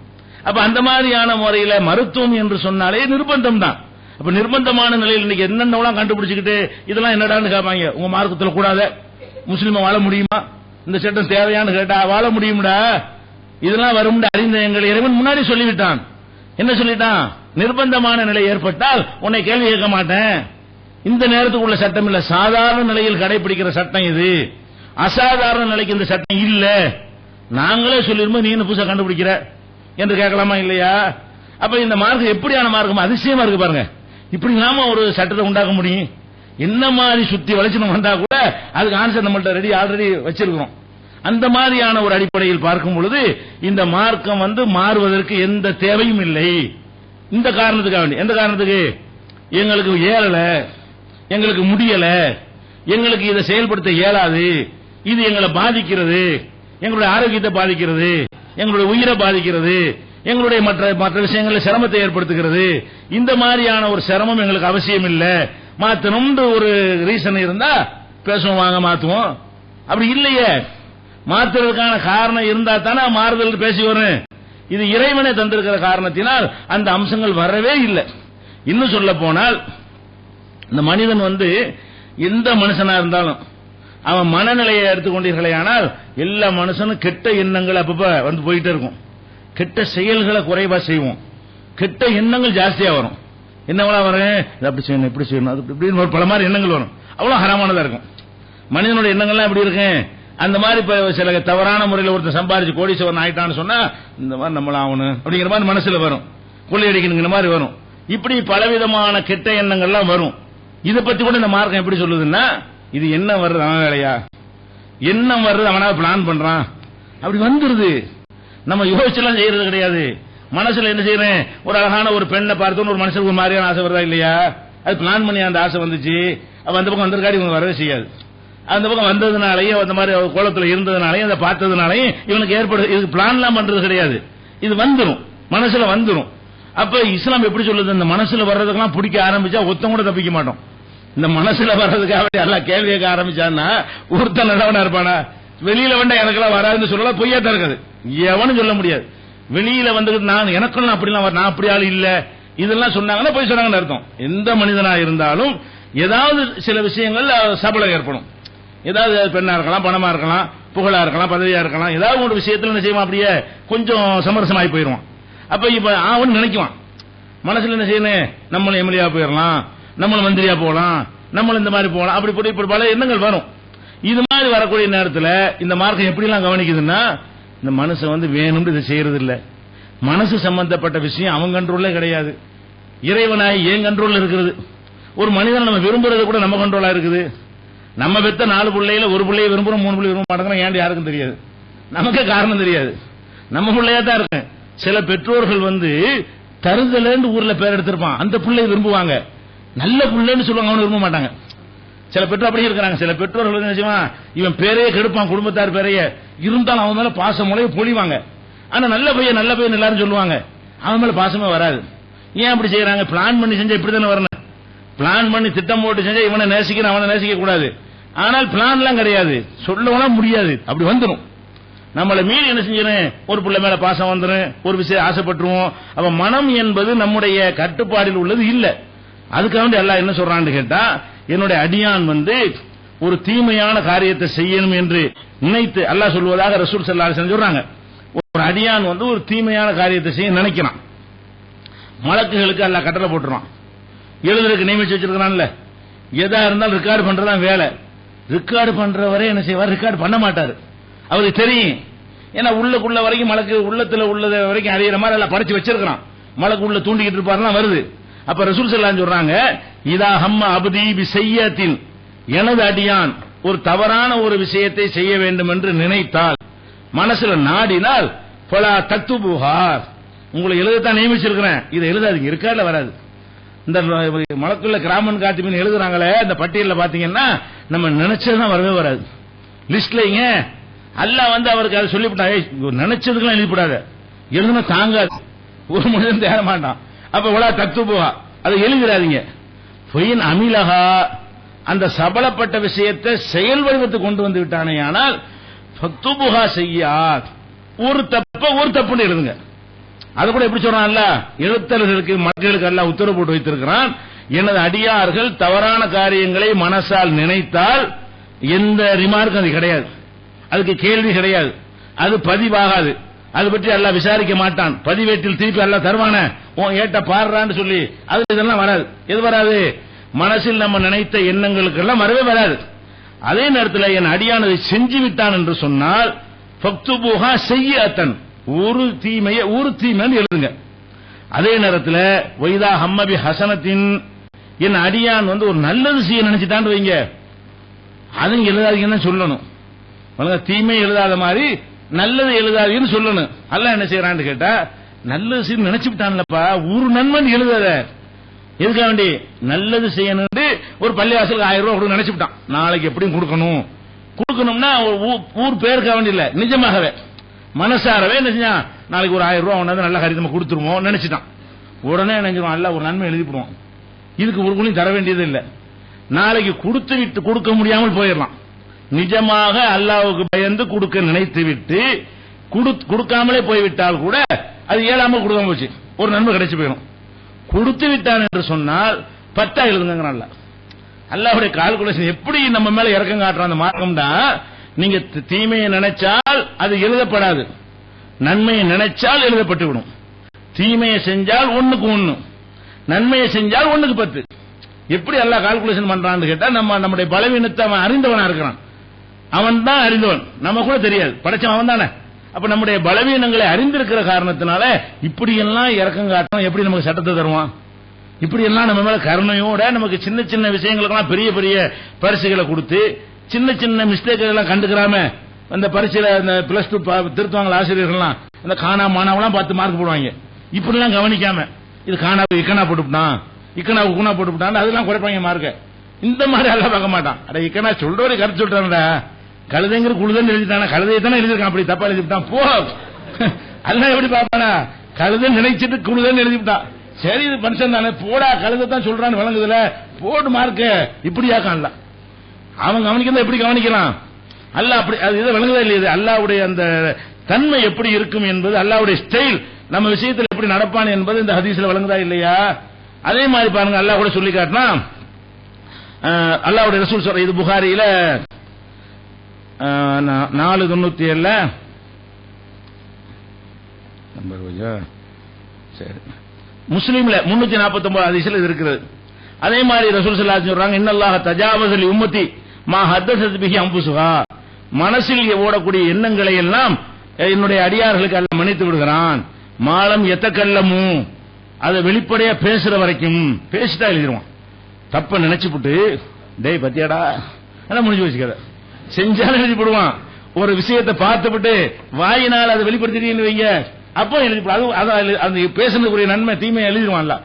அப்ப அந்த மாதிரியான முறையில மருத்துவம் என்று சொன்னாலே நிர்பந்தம் தான். அப்ப நிர்பந்தமான நிலையில் இன்னைக்கு என்னென்னலாம் கண்டுபிடிச்சுக்கிட்டு இதெல்லாம் என்னடான்னு கேட்பாங்க. உங்க மார்க்கத்தில் கூடாத முஸ்லீமா வாழ முடியுமா? இந்த சட்டம் தேவையான்னு கேட்டா வாழ முடியும்டா, இதெல்லாம் வரும் அறிந்த எங்கள் இறைவன் முன்னாடி சொல்லிவிட்டான். என்ன சொல்லிட்டான்? நிர்பந்தமான நிலை ஏற்பட்டால் உன்னை கேள்வி கேட்க மாட்டேன். இந்த நேரத்துக்கு உள்ள சட்டம் இல்ல, சாதாரண நிலையில் கடைபிடிக்கிற சட்டம் இது. அசாதாரண நிலைக்கு இந்த சட்டம் இல்ல, நாங்களே சொல்லிருந்தோம், நீ என்ன புதுசா கண்டுபிடிக்கிற என்று கேட்கலாமா இல்லையா? அப்ப இந்த மார்க்கம் எப்படியான மார்க்கம்? அதிசயமா இருக்கு பாருங்க. இப்படி நாம ஒரு சட்டத்தை உண்டாக்க முடியும்? என்ன மாதிரி சுத்தி வளைச்சு நம்ம வந்தா கூட அதுக்கு ஆன்சர் நம்மள்ட்ட ரெடி ஆல்ரெடி வச்சிருக்கிறோம். அந்த மாதிரியான ஒரு அடிப்படையில் பார்க்கும் பொழுது இந்த மார்க்கம் மாறுவதற்கு எந்த தேவையும் இல்லை. இந்த காரணத்துக்காக வேண்டி, எந்த காரணத்துக்கு? எங்களுக்கு ஏறல, எங்களுக்கு முடியல, எங்களுக்கு இதை செயல்படுத்த இயலாது, இது எங்களை பாதிக்கிறது, எங்களுடைய ஆரோக்கியத்தை பாதிக்கிறது, எங்களுடைய உயிரை பாதிக்கிறது, எங்களுடைய மற்ற விஷயங்களில் சிரமத்தை ஏற்படுத்துகிறது. இந்த மாதிரியான ஒரு சிரமம் எங்களுக்கு அவசியம் இல்லை, மாத்தணும்னு ஒரு ரீசன் இருந்தா பேசுவோம், வாங்க மாத்துவோம். அப்படி இல்லையே, மாத்துறதுக்கான காரணம் இருந்தா தானே மாறுதல் பேசி வரும். இது இறைவனை தந்திருக்கிற காரணத்தினால் அந்த அம்சங்கள் வரவே இல்லை. இன்னும் சொல்ல போனால் இந்த மனிதன் எந்த மனுஷனா இருந்தாலும் அவன் மனநிலையை எடுத்துக்கொண்டீர்களே ஆனால் எல்லா மனுஷனும் கெட்ட எண்ணங்கள் அப்பப்ப போயிட்டே இருக்கும். கெட்ட செயல்களை குறைவா செய்வோம், கெட்ட எண்ணங்கள் ஜாஸ்தியா வரும். என்னவா வரும்? அப்படி செய்யணும், இப்படி செய்யணும், அது இப்படின்னு பல மாதிரி எண்ணங்கள் வரும். அவ்வளவு ஹராமானதா இருக்கும். மனிதனுடைய எண்ணங்கள்லாம் எப்படி இருக்கு? அந்த மாதிரி சில தவறான முறையில் ஒருத்தர் சம்பாதிச்சு கோடீஸ்வரன் ஆயிட்டான்னு சொன்னா இந்த மாதிரி நம்மள ஆகணும் அப்படிங்கிற மாதிரி மனசுல வரும், கொள்ளையடிக்கணுங்கிற மாதிரி வரும். இப்படி பலவிதமான கெட்ட எண்ணங்கள்லாம் வரும். இதை பத்தி கூட இந்த மார்க்கம் எப்படி சொல்லுதுன்னா, இது என்ன வருது அவன் வேலையா, எண்ணம் வருது அவனா பிளான் பண்றான், அப்படி வந்துருது. நம்ம யோசிச்செல்லாம் செய்யறது கிடையாது. மனசுல என்ன செய்யறேன்? ஒரு அழகான ஒரு பெண்ணை பார்த்தோன்னு ஒரு மனுஷனுக்கு ஒரு மாதிரியான ஆசை வருதா இல்லையா? அது பிளான் பண்ணி அந்த ஆசை வந்துச்சு. அப்ப அந்த பக்கம் வந்திருக்காடி இவங்க வரவே செய்யாது. அந்த பக்கம் வந்ததுனாலையும் அந்த மாதிரி கோலத்துல இருந்ததுனாலையும் அதை பார்த்ததுனாலையும் இவனுக்கு ஏற்படுது. இதுக்கு பிளான்லாம் பண்றது கிடையாது, இது வந்துரும், மனசுல வந்துரும். அப்ப இஸ்லாம் எப்படி சொல்லுது? இந்த மனசுல வர்றதுக்கெல்லாம் பிடிக்க ஆரம்பிச்சா ஒருத்தம் கூட தப்பிக்க மாட்டோம். இந்த மனசுல வர்றதுக்காக எல்லாம் கேள்வி கேட்க ஆரம்பிச்சான்னா ஒருத்தன் நல்லவனா இருப்பானா? வெளியில எனக்கெல்லாம் வராதுன்னு சொல்லலாம், பொய்யா தான் இருக்காது, எவனும் சொல்ல முடியாது. வெளியில வந்துட்டு நான் எனக்கும் அப்படிலாம் நான் அப்படி ஆள் இல்ல இதெல்லாம் சொன்னாங்கன்னா போய் சொன்னாங்கன்னு அர்த்தம். எந்த மனிதனா இருந்தாலும் ஏதாவது சில விஷயங்கள் சபலம் ஏற்படும். ஏதாவது பெண்ணா இருக்கலாம், பணமா இருக்கலாம், புகழா இருக்கலாம், பதவியா இருக்கலாம், ஏதாவது ஒரு விஷயத்துல என்ன செய்வான்? அப்படியே கொஞ்சம் சமரசமாகி போயிடுவான். அப்ப இப்ப அவன் நினைக்குவான் மனசுல என்ன செய்யணும்? நம்மளும் எம்எல்ஏ போயிடலாம், நம்மளும் மந்திரியா போகலாம், நம்ம இந்த மாதிரி போகலாம், அப்படி போட்டு இப்படி பல எண்ணங்கள் வரும். இது மாதிரி வரக்கூடிய நேரத்தில் இந்த மார்க்கம் எப்படிலாம் கவனிக்குதுன்னா, இந்த மனுஷன் வேணும்னு இதை செய்யறது இல்ல, மனசு சம்பந்தப்பட்ட விஷயம் அவன் கண்ட்ரோல்ல கிடையாது, இறைவனாய் ஏன் கண்ட்ரோல் இருக்கிறது. ஒரு மனிதன் நம்ம விரும்புறது கூட நம்ம கண்ட்ரோலா இருக்குது. நம்ம பெத்த 4 பிள்ளையில ஒரு பிள்ளைய விரும்புறோம், 3 பிள்ளை விரும்ப மாட்டேங்கிறோம், ஏன் யாருக்கும் தெரியாது, நமக்கே காரணம் தெரியாது, நம்ம பிள்ளையா தான் இருக்கு. சில பெற்றோர்கள் தருதலன்னு ஊர்ல பேர் எடுத்திருப்பான், அந்த பிள்ளை விரும்புவாங்க, நல்ல பிள்ளைன்னு சொல்லுவாங்க, அவனு விரும்ப மாட்டாங்க. சில பெற்றோர் அப்படி இருக்கிறாங்க. சில பெற்றோர்கள் நினைச்சுமா இவன் பேரையே கெடுப்பான், குடும்பத்தார் பேரையே, இருந்தாலும் அவன் மேல பாசம் முளைய பொழிவாங்க. ஆனா நல்ல பையன் எல்லாரும் சொல்லுவாங்க, அவன் மேல பாசமே வராது. ஏன் அப்படி செய்யறாங்க? பிளான் பண்ணி செஞ்சா இப்படித்தானே வரணும், பிளான் பண்ணி திட்டம் போட்டு செஞ்சா இவனை நேசிக்கணும் அவனை நேசிக்க கூடாது. ஆனால் பிளான் எல்லாம் கிடையாது, சொல்லலாம் முடியாது, அப்படி வந்துடும். நம்மளை மீறி என்ன செஞ்சிடும், ஒரு பிள்ளை மேல பாசம் வந்துடும், ஒரு விஷயம் ஆசைப்பட்டுருவோம். அப்ப மனம் என்பது நம்முடைய கட்டுப்பாடில் உள்ளது இல்ல. அதுக்காக அல்லாஹ் என்ன சொல்றான்னு கேட்டா, என்னுடைய அடியான் ஒரு தீமையான காரியத்தை செய்யணும் என்று நினைத்து, அல்லாஹ் சொல்வதாக ரசூல் ஸல்லல்லாஹு அலைஹி வஸல்லம் சொல்றாங்க, ஒரு அடியான் ஒரு தீமையான காரியத்தை செய்ய நினைக்கிறான், மலக்குகளுக்கு அல்லாஹ் கட்டளை போட்டுறான், எழுதுறதுக்கு நியமிச்சு வச்சிருக்கிறான்ல, எதா இருந்தாலும் ரெக்கார்டு பண்றதான் வேலை. ரெக்கார்டு பண்றவரே என்ன செய்வார், ரெக்கார்டு பண்ண மாட்டாரு, அவருக்கு தெரியும். ஏன்னா உள்ளுக்குள்ள வரைக்கும் மலக்கு உள்ளத்துல உள்ளத வரைக்கும் அறியிற மாதிரி எல்லாம் படிச்சு வச்சிருக்கான், மலக்கு உள்ள தூண்டிக்கிட்டு இருப்பாருலாம் வருது. அப்ப ரசூல் ஸல்லல்லாஹு அலைஹி வஸல்லம் சொல்றாங்க, இதா ஹம்ம அப்தி பிஸய்யத்தின், எனது அடியான் ஒரு தவறான ஒரு விஷயத்தை செய்ய வேண்டும் என்று நினைத்தால், மனசுல நாடினால், ஃபலா தக்துபுஹா, உங்களை எழுதத்தான் நியமிச்சிருக்கிறேன், இதை எழுதாதீங்க, ரெக்கார்ட்ல வராது. இந்த மலக்குள்ள கிராமன் காத்திபின் எழுதுறாங்களே, இந்த பட்டியலில் பாத்தீங்கன்னா நம்ம நினைச்சதுதான் வரவே வராது லிஸ்ட்லங்க. அல்லாஹ் அவருக்கு அதை சொல்லிவிட்டான், நினைச்சதுக்கெல்லாம் எழுதிப்படாத, எழுதுனா தாங்காது, ஒரு மனிதன் தேட மாட்டான். அப்ப உலா தக்துபுஹா, அதை எழுதிடாதீங்க. ஃபைன் அமிலஹா, அந்த சபலப்பட்ட விஷயத்தை செயல் வடிவத்துக்கு கொண்டு வந்து விட்டானே, ஆனால் ஃபக்துபுஹா செய்யாத், ஒரு தப்புன்னு எழுதுங்க. அது கூட எப்படி சொல்றான்ல, எழுத்தர்களுக்கு மக்களுக்கு எல்லாம் உத்தரவு போட்டு வைத்திருக்கிறான், எனது அடியார்கள் தவறான காரியங்களை மனசால் நினைத்தால் எந்த ரிமார்க் அது கிடையாது, அதுக்கு கேள்வி கிடையாது, அது பதிவாகாது, அது பற்றி அல்லாஹ் விசாரிக்க மாட்டான், பதிவேட்டில் திருப்பி அல்லாஹ் தருவான உன் ஏட்ட பாடுறான்னு சொல்லி அது இதெல்லாம் வராது. எது வராது? மனசில் நம்ம நினைத்த எண்ணங்களுக்கெல்லாம் வரவே வராது. அதே நேரத்தில் என் அடியானதை செஞ்சு விட்டான் என்று சொன்னால் ஃபக்துபுஹா செய்யத்தன், ஒரு தீமைன்னு எழுதுங்க. அதே நேரத்தில் வைதா ஹம்மபி ஹசனத்தின், என் அடியான் ஒரு நல்லது செய்ய நினைச்சிட்டான்னு வைங்க, அதுவும் எழுதாதீங்கன்னு சொல்லணும். தீமை எழுதாத மாதிரி நல்லது எழுதாதீங்கன்னு சொல்லணும். அல்லாஹ் என்ன செய்யறான்னு கேட்டா, நல்லது செய்ய நினைச்சு விட்டான்லப்பா, ஒரு நன்மன் எழுதாத, எதுக்காக வேண்டி நல்லது செய்யணும். ஒரு பள்ளிவாசலுக்கு 1000 ரூபாய் கொடுக்க நினைச்சு விட்டான், நாளைக்கு எப்படியும் கொடுக்கணும்னா ஊர் பேருக்காக வேண்டி இல்ல, நிஜமாகவே மனசாரவே என்ன செஞ்சான், நாளைக்கு ஒரு 1000 ரூபாய் ஒண்ணாவது நல்ல காரியமா கொடுத்துருவோம் நினைச்சிட்டான். உடனே நினைச்சிருவான், அல்ல ஒரு நன்மை எழுதிப்படுவான், இதுக்கு ஒரு குழி தர வேண்டியது இல்லை. நாளைக்கு கொடுக்க முடியாமல் போயிடலாம். நிஜமாக அல்லாஹ்வுக்கு பயந்து கொடுக்க நினைத்து விட்டு கொடுக்காமலே போய்விட்டால் கூட அது ஏழாமல் கொடுக்காம போச்சு, ஒரு நன்மை கிடைச்சு போயிடும். கொடுத்து விட்டான் என்று சொன்னால் 10 எழுதுங்க. அல்லாஹ்வுடைய கால்குலேஷன் எப்படி நம்ம மேல இறக்கம் காட்டுறான் அந்த மார்க்கம்டா. நீங்க தீமையை நினைச்சால் அது எழுதப்படாது, நன்மையை நினைச்சால் எழுதப்பட்டு விடும். தீமையை செஞ்சால் 1க்கு 1, நன்மையை செஞ்சால் 1க்கு 10. எப்படி அல்லாஹ் கால்குலேஷன் பண்றான்னு கேட்டா, நம்முடைய பலவீனத்தை அவன் அறிந்தவனா இருக்கிறான், அவன் தான் அறிந்தவன், நம்ம கூட தெரியாது, படைச்சவன் அவன் தானே. அப்ப நம்முடைய பலவீனங்களை அறிந்திருக்கிற காரணத்தினால இப்படி எல்லாம் இறக்கம் காட்டணும், எப்படி நமக்கு சட்டத்தை தருவான், இப்படி எல்லாம் நம்ம மேல கருணையோட நமக்கு சின்ன சின்ன விஷயங்களுக்கெல்லாம் பெரிய பெரிய பரிசுகளை கொடுத்து, சின்ன சின்ன மிஸ்டேக் எல்லாம் கண்டுக்கிறாம அந்த பரிசையில அந்த +2 திருத்துவாங்க ஆசிரியர்கள்லாம், அந்த காணா மானாவெல்லாம் 10 மார்க் போடுவாங்க. இப்படி எல்லாம் கவனிக்காம இது காணா இக்கனா போட்டுவிட்டான், இக்கனா உக்கனா போட்டுவிட்டான், அதெல்லாம் குறைப்பாங்க மார்க்க. இந்த மாதிரி எல்லாம் பார்க்க மாட்டான். அட இக்கனா சொல்றவரை கருத்து சொல்றான்டா, கழுதைங்கிற குழுதன்னு எழுதிட்டானா, கழுதையை தானே எழுதிருக்கான், அப்படி தப்பா எழுதிவிட்டான் போ, அதெல்லாம் எப்படி பார்ப்பானா, கழுதை நினைச்சிட்டு குழுதன்னு எழுதிவிட்டான். சரி இது மனுஷன் தானே, போடா கழுதை தான் சொல்றான்னு விளங்குதுல, போடு மார்க்க, இப்படியாக்கான்ல. அவன் கவனிக்கிறத எப்படி கவனிக்கலாம், அல்ல அப்படி அது இதை விளங்குதா இல்லையா, அல்லாஹ்வுடைய அந்த தன்மை எப்படி இருக்கும் என்பது, அல்லாஹ்வுடைய ஸ்டைல் நம்ம விஷயத்தில் எப்படி நடப்பான் என்பது இந்த ஹதீஸ்ல விளங்குதா இல்லையா. அதே மாதிரி பாருங்க, அல்லாஹ் கூட சொல்லி காட்டினா, அல்லாஹ்வுடைய ரசூல் சொல்ற, இது புகாரியில 497 நம்பர், சரி முஸ்லீம்ல 349 ஹதீஸ்ல இது இருக்கிறது. அதே மாதிரி ரசூல் ஸல்லல்லாஹு அலைஹி சொல்றாங்க, இன்னல்லாஹ தஜாவஸ லி உம்மத்தி மா ஹத்தஸத் பிஹி அன்ஃபுஸுஹா, மனசில் ஓடக்கூடிய எண்ணங்களை எல்லாம் என்னுடைய அடியார்களுக்கு அல்லாஹ் மன்னித்து விடுகிறான். மாலம் எத்தக்கல்லமு, அதை வெளிப்படையா பேசுற வரைக்கும், பேசிட்டா எழுதிடுவான். தப்ப நினைச்சுப்புட்டு டேய் பத்தியாடா எல்லாம் முடிஞ்சு வச்சுக்காத, செஞ்சாலும் எழுதி போடுவான். ஒரு விஷயத்தை பார்த்துவிட்டு வாயினால் அதை வெளிப்படுத்திட்டீங்கன்னு வைங்க, அப்போ எழுதி அந்த பேசுனதுக்குரிய நன்மை தீமையை எழுதிடுவான்ல.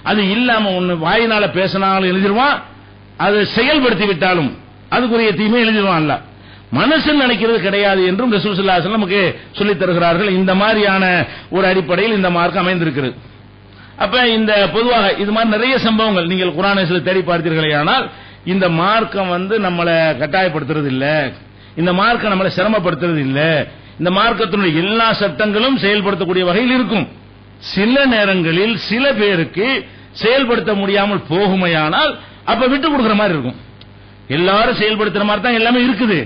அது இல்லாம ஒண்ணு வாயினால பேசினாலும் எழுதிடுவான், அது செயல்படுத்தி விட்டாலும் அதுக்குரிய தீமை எழுதிடுவான்ல. மனசில் நினைக்கிறது கிடையாது என்றும் ரசூல் ஸல்லல்லாஹு அலைஹி வஸல்லம் நமக்கு சொல்லித் தருகிறார்கள். இந்த மாதிரியான ஒரு அடிப்படையில் இந்த மார்க்கம் அமைந்திருக்கிறது. அப்ப இந்த பொதுவாக இது மாதிரி நிறைய சம்பவங்கள் நீங்கள் குர்ஆன் ஹதீஸ்ல தேடி பார்த்தீர்களே, ஆனால் இந்த மார்க்கம் நம்மளை கட்டாயப்படுத்துறது இல்ல, இந்த மார்க்கம் நம்மளை சிரமப்படுத்துறது இல்ல. இந்த மார்க்கத்தினுடைய எல்லா சட்டங்களும் செயல்படுத்தக்கூடிய வகையில் இருக்கும். சில நேரங்களில் சில பேருக்கு செயல்படுத்த முடியாமல் போகுமையானால் அப்ப விட்டு கொடுக்கிற மாதிரி இருக்கும். எல்லாரும் செயல்படுத்துற மாதிரி தான் எல்லாமே இருக்குது.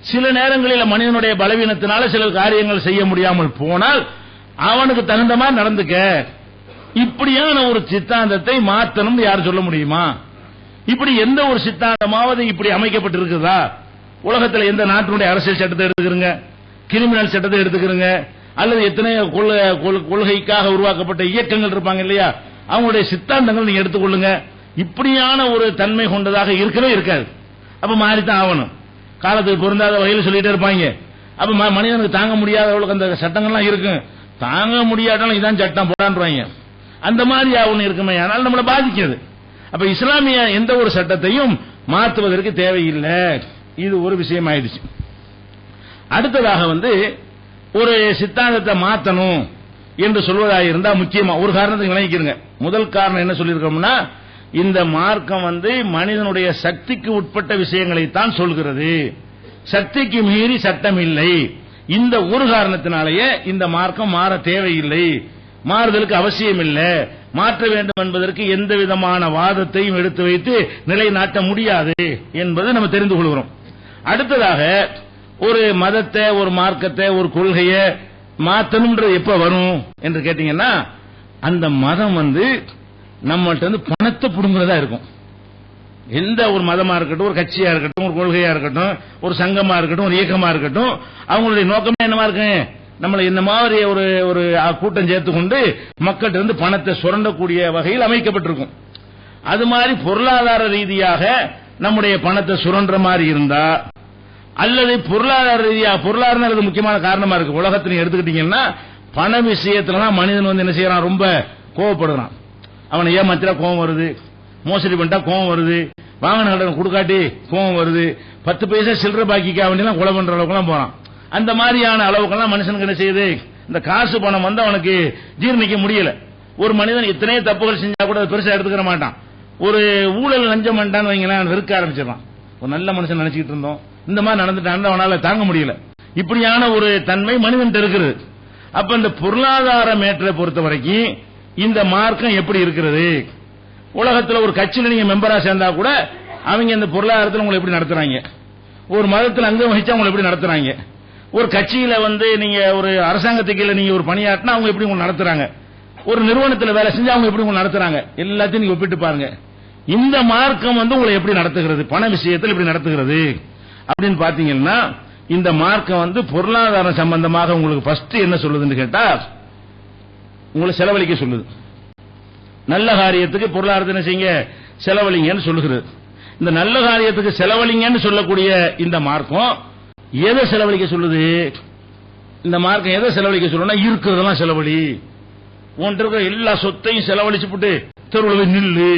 சில நேரங்களில் மனிதனுடைய பலவீனத்தினால சில காரியங்கள் செய்ய முடியாமல் போனால் அவனுக்கு தகுந்த மாதிரி நடந்துக்க. இப்படியான ஒரு சித்தாந்தத்தை மாற்றணும் யார் சொல்ல முடியுமா? இப்படி எந்த ஒரு சித்தாந்தமாவது இப்படி அமைக்கப்பட்டிருக்குதா? உலகத்தில் எந்த நாட்டினுடைய அரசியல் சட்டத்தை எடுத்துக்கிறங்க, கிரிமினல் சட்டத்தை எடுத்துக்கிறங்க, அல்லது எத்தனை கொள்கைக்காக உருவாக்கப்பட்ட இயக்கங்கள் இருப்பாங்க இல்லையா, அவங்களுடைய சித்தாந்தங்கள் நீங்க எடுத்துக்கொள்ளுங்க. இப்படியான ஒரு தன்மை கொண்டதாக இருக்கவே இருக்காது. அப்ப மாறித்தான் ஆகணும். காலத்துக்கு பொருந்தாத வகையில் சொல்லிட்டே இருப்பாங்க. அப்ப மனிதனுக்கு தாங்க முடியாத அளவுக்கு அந்த சட்டங்கள்லாம் இருக்கு. தாங்க முடியாட்டாலும் இதான் சட்டம் போடான்றாங்க. அந்த மாதிரி ஒண்ணு இருக்குமே, ஆனால் நம்மளை பாதிக்கிறது. அப்ப இஸ்லாமிய எந்த ஒரு சட்டத்தையும் மாற்றுவதற்கு தேவையில்லை. இது ஒரு விஷயம் ஆயிடுச்சு. அடுத்ததாக ஒரு சித்தாந்தத்தை மாற்றணும் என்று சொல்வதாக இருந்தா முக்கியமா ஒரு காரணத்துக்கு விளங்கிக்கிறங்க. முதல் காரணம் என்ன சொல்லியிருக்கோம்னா, இந்த மார்க்கம் மனிதனுடைய சக்திக்கு உட்பட்ட விஷயங்களை தான் சொல்கிறது, சக்திக்கு மீறி சட்டம் இல்லை. இந்த ஒரு காரணத்தினாலேயே இந்த மார்க்கம் மாற தேவையில்லை, மாறுதலுக்கு அவசியம் இல்லை, மாற்ற வேண்டும் என்பதற்கு எந்த விதமான வாதத்தையும் எடுத்து வைத்து நிலைநாட்ட முடியாது என்பது நம்ம தெரிந்து கொள்கிறோம். அடுத்ததாக ஒரு மதத்தை, ஒரு மார்க்கத்தை, ஒரு கொள்கையை மாற்றணும்ன்றது எப்ப வரும் என்று கேட்டீங்கன்னா, அந்த மதம் நம்மள்ட்ட பணத்தை புடுங்குறதா இருக்கும். எந்த ஒரு மதமா இருக்கட்டும், ஒரு கட்சியா இருக்கட்டும், ஒரு கொள்கையா இருக்கட்டும், ஒரு சங்கமா இருக்கட்டும், ஒரு இயக்கமா இருக்கட்டும், அவங்களுடைய நோக்கமே என்னவா இருக்கு? நம்மளை இந்த மாதிரி ஒரு கூட்டம் சேர்த்து கொண்டு மக்கள்கிட்ட பணத்தை சுரண்டக்கூடிய வகையில் அமைக்கப்பட்டிருக்கும். அது மாதிரி பொருளாதார ரீதியாக நம்முடைய பணத்தை சுரண்ட மாதிரி இருந்தா, அல்லது பொருளாதார ரீதியாக, பொருளாதாரம் முக்கியமான காரணமா இருக்கு. உலகத்தில் எடுத்துக்கிட்டீங்கன்னா பண விஷயத்துல மனிதன் என்ன செய்யறான்? ரொம்ப கோவப்படுறான். அவனை ஏமாத்திரா கோவம் வருது, மோசடி பண்ணிட்டா கோவம் வருது, வாங்கின கடன் கொடுக்காட்டி கோவம் வருது, 10 பைசா சில்லறை பாக்கிக்கா வேண்டியெல்லாம் கொலை பண்ற அளவுக்குலாம் போறான். அந்த மாதிரியான அளவுக்கெல்லாம் மனுஷனுக்கு என்ன செய்யுது? இந்த காசு பணம் அவனுக்கு ஜீர்ணிக்க முடியல. ஒரு மனிதன் எத்தனையோ தப்புகள் செஞ்சா கூட பெருசா எடுத்துக்கிற மாட்டான். ஒரு ஊழல் லஞ்சம் பண்ணிட்டான்னு வைங்களேன், வெறுக்க ஆரம்பிச்சிடறான். ஒரு நல்ல மனுஷன் நினைச்சுக்கிட்டு இருந்தோம், இந்த மாதிரி நடந்துட்டான், அவனால தாங்க முடியல. இப்படியான ஒரு தன்மை மனிதன் இருக்குது. அப்ப இந்த பொருளாதார மேட்டரை பொறுத்த வரைக்கும் இந்த மார்க்கம் எப்படி இருக்கிறது? உலகத்தில் ஒரு கட்சியில நீங்க மெம்பரா சேர்ந்தா கூட அவங்க இந்த பொருளாதாரத்தில் உங்களை எப்படி நடத்துறாங்க? ஒரு மதத்தில் அங்கம் வகிச்சா உங்களை எப்படி நடத்துறாங்க? ஒரு கட்சியில நீங்க ஒரு அரசாங்கத்துக்கு கீழ நீங்க ஒரு பணியாற்றினா அவங்க எப்படி உங்களை நடத்துறாங்க? ஒரு நிறுவனத்தில் வேலை செஞ்சா அவங்க எப்படி உங்களை நடத்துறாங்க? எல்லாத்தையும் நீங்க ஒப்பிட்டு பாருங்க. இந்த மார்க்கம் உங்களை எப்படி நடத்துகிறது? பண விஷயத்தில் எப்படி நடத்துகிறது அப்படின்னு பாத்தீங்கன்னா, இந்த மார்க்கம் பொருளாதாரம் சம்பந்தமாக உங்களுக்கு ஃபர்ஸ்ட் என்ன சொல்லுதுன்னு கேட்டா, உங்களை செலவழிக்க சொல்லுது. நல்ல காரியத்துக்கு பொருளாதாரத்தை என்ன செய்யுங்க? செலவழிங்கன்னு சொல்லுகிறது. இந்த நல்ல காரியத்துக்கு செலவழிங்கன்னு சொல்லக்கூடிய இந்த மார்க்கம் எதை செலவழிக்க சொல்லுது? இந்த மார்க்கம் எதை செலவழிக்க சொல்லுன்னா, இருக்கிறதெல்லாம் செலவழி, உன்கிட்ட இருக்கிற எல்லா சொத்தையும் செலவழிச்சு போட்டு தெருவில் போய் நில்லு,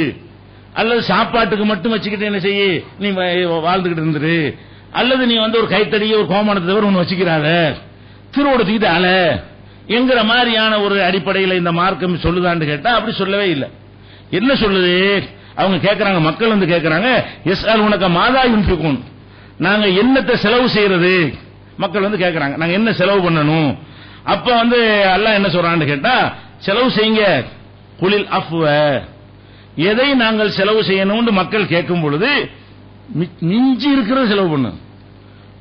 அல்லது சாப்பாட்டுக்கு மட்டும் வச்சுக்கிட்டு என்ன செய்ய நீ வாழ்ந்துகிட்டு இருந்துரு, அல்லது நீ ஒரு கைத்தடிய ஒரு கோமானத்தை தவிர ஒன்று வச்சுக்கிறாத, திருவோடத்துக்கிட்டு அல என்கிற மாதிரியான ஒரு அடிப்படையில் இந்த மார்க்கம் சொல்லுதான்னு கேட்டா அப்படி சொல்லவே இல்லை. என்ன சொல்லுது? அவங்க கேட்கறாங்க, மக்கள் கேட்கறாங்க, எஸ்ஆல் உனக்கு மாதா யுன்ஃபிகூன், நாங்க என்னத்தை செலவு செய்யறது? மக்கள் கேட்கறாங்க, நாங்க என்ன செலவு பண்ணணும்? அப்ப அல்லாஹ் என்ன சொல்றான்னு கேட்டா, செலவு செய்யுங்க, குலில் அஃப்வ, எதை நாங்கள் செலவு செய்யணும்னு மக்கள் கேட்கும் பொழுது மிஞ்சி இருக்கிறத செலவு பண்ணு.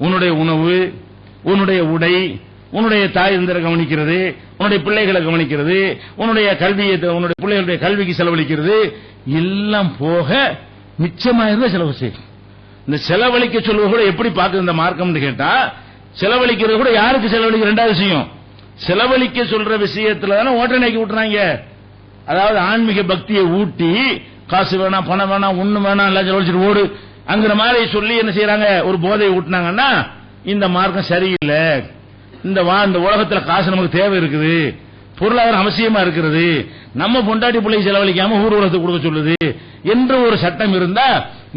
உன்னுடைய உணவு, உன்னுடைய உடை, உன்னுடைய தாய் தந்தரை கவனிக்கிறது, உன்னுடைய பிள்ளைகளை கவனிக்கிறது, உன்னுடைய கல்வியை, உன்னுடைய பிள்ளைகளுடைய கல்விக்கு செலவழிக்கிறது, எல்லாம் போக மிச்சமாயிருந்தா செலவு செய்யும். இந்த செலவழிக்க சொல்வது கூட எப்படி பார்க்குது இந்த மார்க்கம்னு கேட்டா, செலவழிக்கிறது கூட யாருக்கு செலவழிக்க ரெண்டாவது விஷயம், செலவழிக்க சொல்ற விஷயத்துல தானே ஓட்டணைக்கு விட்டுறாங்க. அதாவது ஆன்மீக பக்தியை ஊட்டி காசு வேணாம், பணம் வேணாம், ஒண்ணு வேணாம், எல்லாம் செலவழிச்சிட்டு ஓடு அங்கிற மாதிரி சொல்லி என்ன செய்யறாங்க, ஒரு போதையை ஊட்டினாங்கன்னா இந்த மார்க்கம் சரியில்லை. இந்த உலகத்துல காசு நமக்கு தேவை இருக்குது, பொருளாதாரம் அவசியமா இருக்கிறது, நம்ம பொண்டாட்டி பிள்ளை செலவழிக்காம ஊர் உலகத்துக்கு கொடுக்க சொல்லுது என்ற ஒரு சட்டம் இருந்தா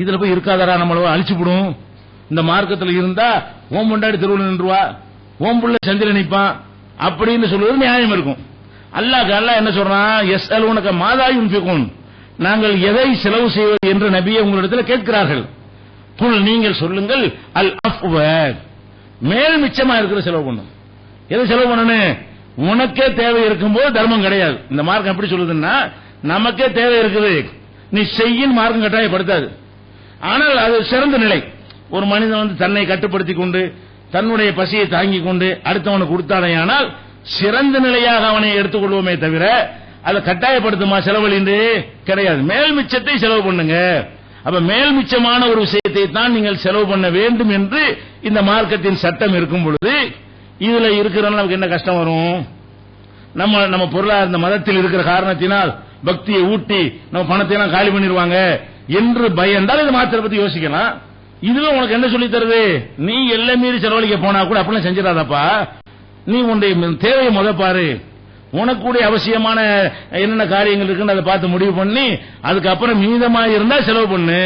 இதுல போய் இருக்காதரா, நம்மள அழிச்சுவிடும். இந்த மார்க்கத்தில் இருந்தா ஓம் பொண்டாட்டி தெருவில் நின்றுவா, ஓம் புள்ள சந்தில நிற்பான் அப்படின்னு சொல்வது நியாயம் இருக்கும். அல்லாஹ் என்ன சொல்றான், எஸ் அலுவனக்க மாதாயும் பிகும், நாங்கள் எதை செலவு செய்வது என்று நபியை உங்களிடத்தில் கேட்கிறார்கள். புல் நீங்கள் சொல்லுங்கள், அல் அஃப்வ, மேல் மிச்சமா இருக்கிற செலவு பண்ணும். எதை செலவு பண்ணணும், உனக்கே தேவை இருக்கும்போது தர்மம் கிடையாது. இந்த மார்க்கம் எப்படி சொல்லுதுன்னா, நமக்கே தேவை இருக்குது நீ செய்யும் மார்க்கம் கட்டாயப்படுத்தாது. ஆனால் அது சிறந்த நிலை. ஒரு மனிதன் வந்து தன்னை கட்டுப்படுத்திக் கொண்டு தன்னுடைய பசியை தாங்கிக் கொண்டு அடுத்தவனுக்கு கொடுத்தானேயானால் சிறந்த நிலையாக அவனை எடுத்துக்கொள்வோமே தவிர அதை கட்டாயப்படுத்துமா செலவழிந்து கிடையாது. மேல் மிச்சத்தை செலவு பண்ணுங்க. அப்ப மேல் மிச்சமான ஒரு விஷயத்தை தான் நீங்கள் செலவு பண்ண வேண்டும் என்று இந்த மார்க்கத்தின் சட்டம் இருக்கும் பொழுது இதுல இருக்கிறவங்க நமக்கு என்ன கஷ்டம் வரும், நம்ம பொருளாதார இந்த மதத்தில் இருக்கிற காரணத்தினால் பக்தியை ஊட்டி நம்ம பணத்தை எல்லாம் காலி பண்ணிடுவாங்க என்று பயந்தால் இதை மாத்திர பத்தி யோசிக்கலாம். இதுல உனக்கு என்ன சொல்லி தருது, நீ எல்லாம் மீறி செலவழிக்க போனா கூட அப்படிலாம் செஞ்சிடாதப்பா, நீ உன்னுடைய தேவையை பாரு, உனக்குடைய அவசியமான என்னென்ன காரியங்கள் இருக்குன்னு அதை பார்த்து முடிவு பண்ணி அதுக்கப்புறம் மீதமாக இருந்தா செலவு பண்ணு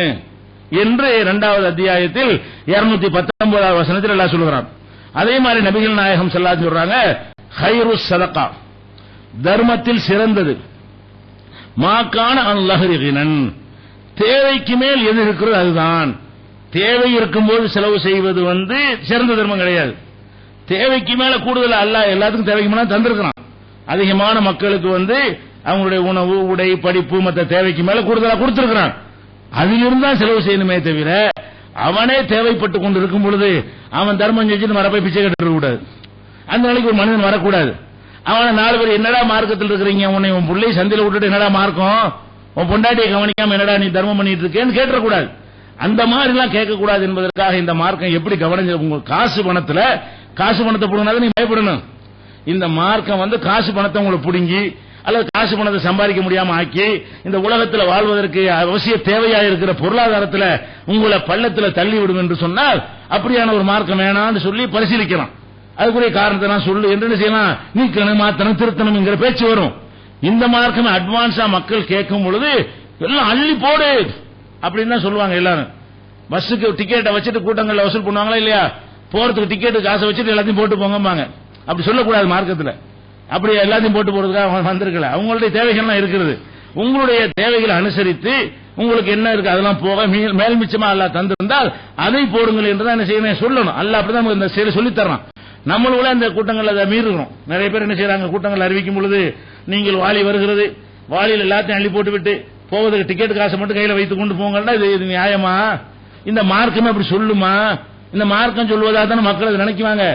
என்று 2வது அத்தியாயத்தில் 219வது வசனத்தில் எல்லாம் சொல்லுகிறான். அதே மாதிரி நபிகள் நாயகம் ஸல்லல்லாஹு அலைஹி சொல்றாங்க, ஹைரு ஸதகா, தர்மத்தில் சிறந்தது, மாகான அன்லஹரி கினன், தேவைக்கு மேல் எது இருக்கிறது அதுதான். தேவை இருக்கும்போது செலவு செய்வது சிறந்த தர்மம் கிடையாது. தேவைக்கு மேல கூடுதல் அல்லாஹ் எல்லாத்துக்கும் தேவைக்கு மேல தந்திருக்கிறான். அதிகமான மக்களுக்கு அவங்களுடைய உணவு, உடை, படிப்பு மற்ற தேவைக்கு மேல கூடுதலா கொடுத்திருக்கிறான். அதிலிருந்து தான் செலவு செய்யணுமே தவிர அவனே தேவைப்பட்டு கொண்டு இருக்கும் பொழுது அவன் தர்மம் செஞ்சுட்டு மரப்பை பிச்சை கட்டு கூடாது. அந்த நாளைக்கு ஒரு மனிதன் வரக்கூடாது. அவனை 4 பேர் என்னடா மார்க்கத்தில் இருக்கிறீங்க, உன்னை உன் பிள்ளை சந்தில விட்டுட்டு என்னடா மார்க்கம், உன் பொண்டாட்டியை கவனிக்காம என்னடா நீ தர்மம் பண்ணிட்டு இருக்கேன்னு கேட்டக்கூடாது. அந்த மாதிரி எல்லாம் கேட்கக்கூடாது என்பதற்காக இந்த மார்க்கம் எப்படி கவனிச்சு, உங்க காசு பணத்தை புடுங்கினா நீ பயப்படணும். இந்த மார்க்கம் காசு பணத்தை உங்களை புடுங்கி அல்லது காசு பணத்தை சம்பாதிக்க முடியாம ஆக்கி இந்த உலகத்தில் வாழ்வதற்கு அவசிய தேவையா இருக்கிற பொருளாதாரத்தில் உங்களை பள்ளத்தில் தள்ளி விடும் என்று சொன்னால் அப்படியான ஒரு மார்க்கம் வேணான்னு சொல்லி பரிசீலிக்கலாம். அதுக்குரிய காரணத்தை நான் சொல்லு என்று செய்யலாம், நீக்கணும், மாத்தணும், திருத்தணும் என்கிற பேச்சு வரும். இந்த மார்க்கம் அட்வான்ஸா மக்கள் கேட்கும் பொழுது எல்லாம் அள்ளி போடு அப்படின்னு தான் சொல்லுவாங்க. எல்லாரும் பஸ்ஸுக்கு டிக்கெட்டை வச்சுட்டு கூட்டங்களில் வசூல் பண்ணுவாங்களா இல்லையா, போறதுக்கு டிக்கெட்டு காசை வச்சுட்டு எல்லாத்தையும் போட்டு போங்கம்பாங்க. அப்படி சொல்லக்கூடாது மார்க்கத்தில். அப்படி எல்லாத்தையும் போட்டு போறதுக்காக வந்திருக்கல, அவங்களுடைய தேவைகள்லாம் இருக்கிறது. உங்களுடைய தேவைகளை அனுசரித்து உங்களுக்கு என்ன இருக்கு அதெல்லாம் போக மேல் மிச்சமா அல்லாஹ் தந்திருந்தால் அதை போடுங்கள் என்றுதான் என்ன செய்யணும் சொல்லணும். அல்லாஹ் அப்படிதான் நமக்கு இந்த செயலை சொல்லி தர்றான். நம்மளும் இந்த கூட்டங்கள் அதை மீறுகிறோம். நிறைய பேர் என்ன செய்யறாங்க, கூட்டங்கள் அறிவிக்கும் பொழுது நீங்கள் வாளி வருகிறது, வாளியில் எல்லாத்தையும் அள்ளி போட்டு விட்டு போவதற்கு டிக்கெட் காசை மட்டும் கையில வைத்துக் கொண்டு போங்கன்னா இது நியாயமா? இந்த மார்க்கமே அப்படி சொல்லுமா? இந்த மார்க்கம் சொல்வதாக தானே மக்கள் அதை நினைக்குவாங்க.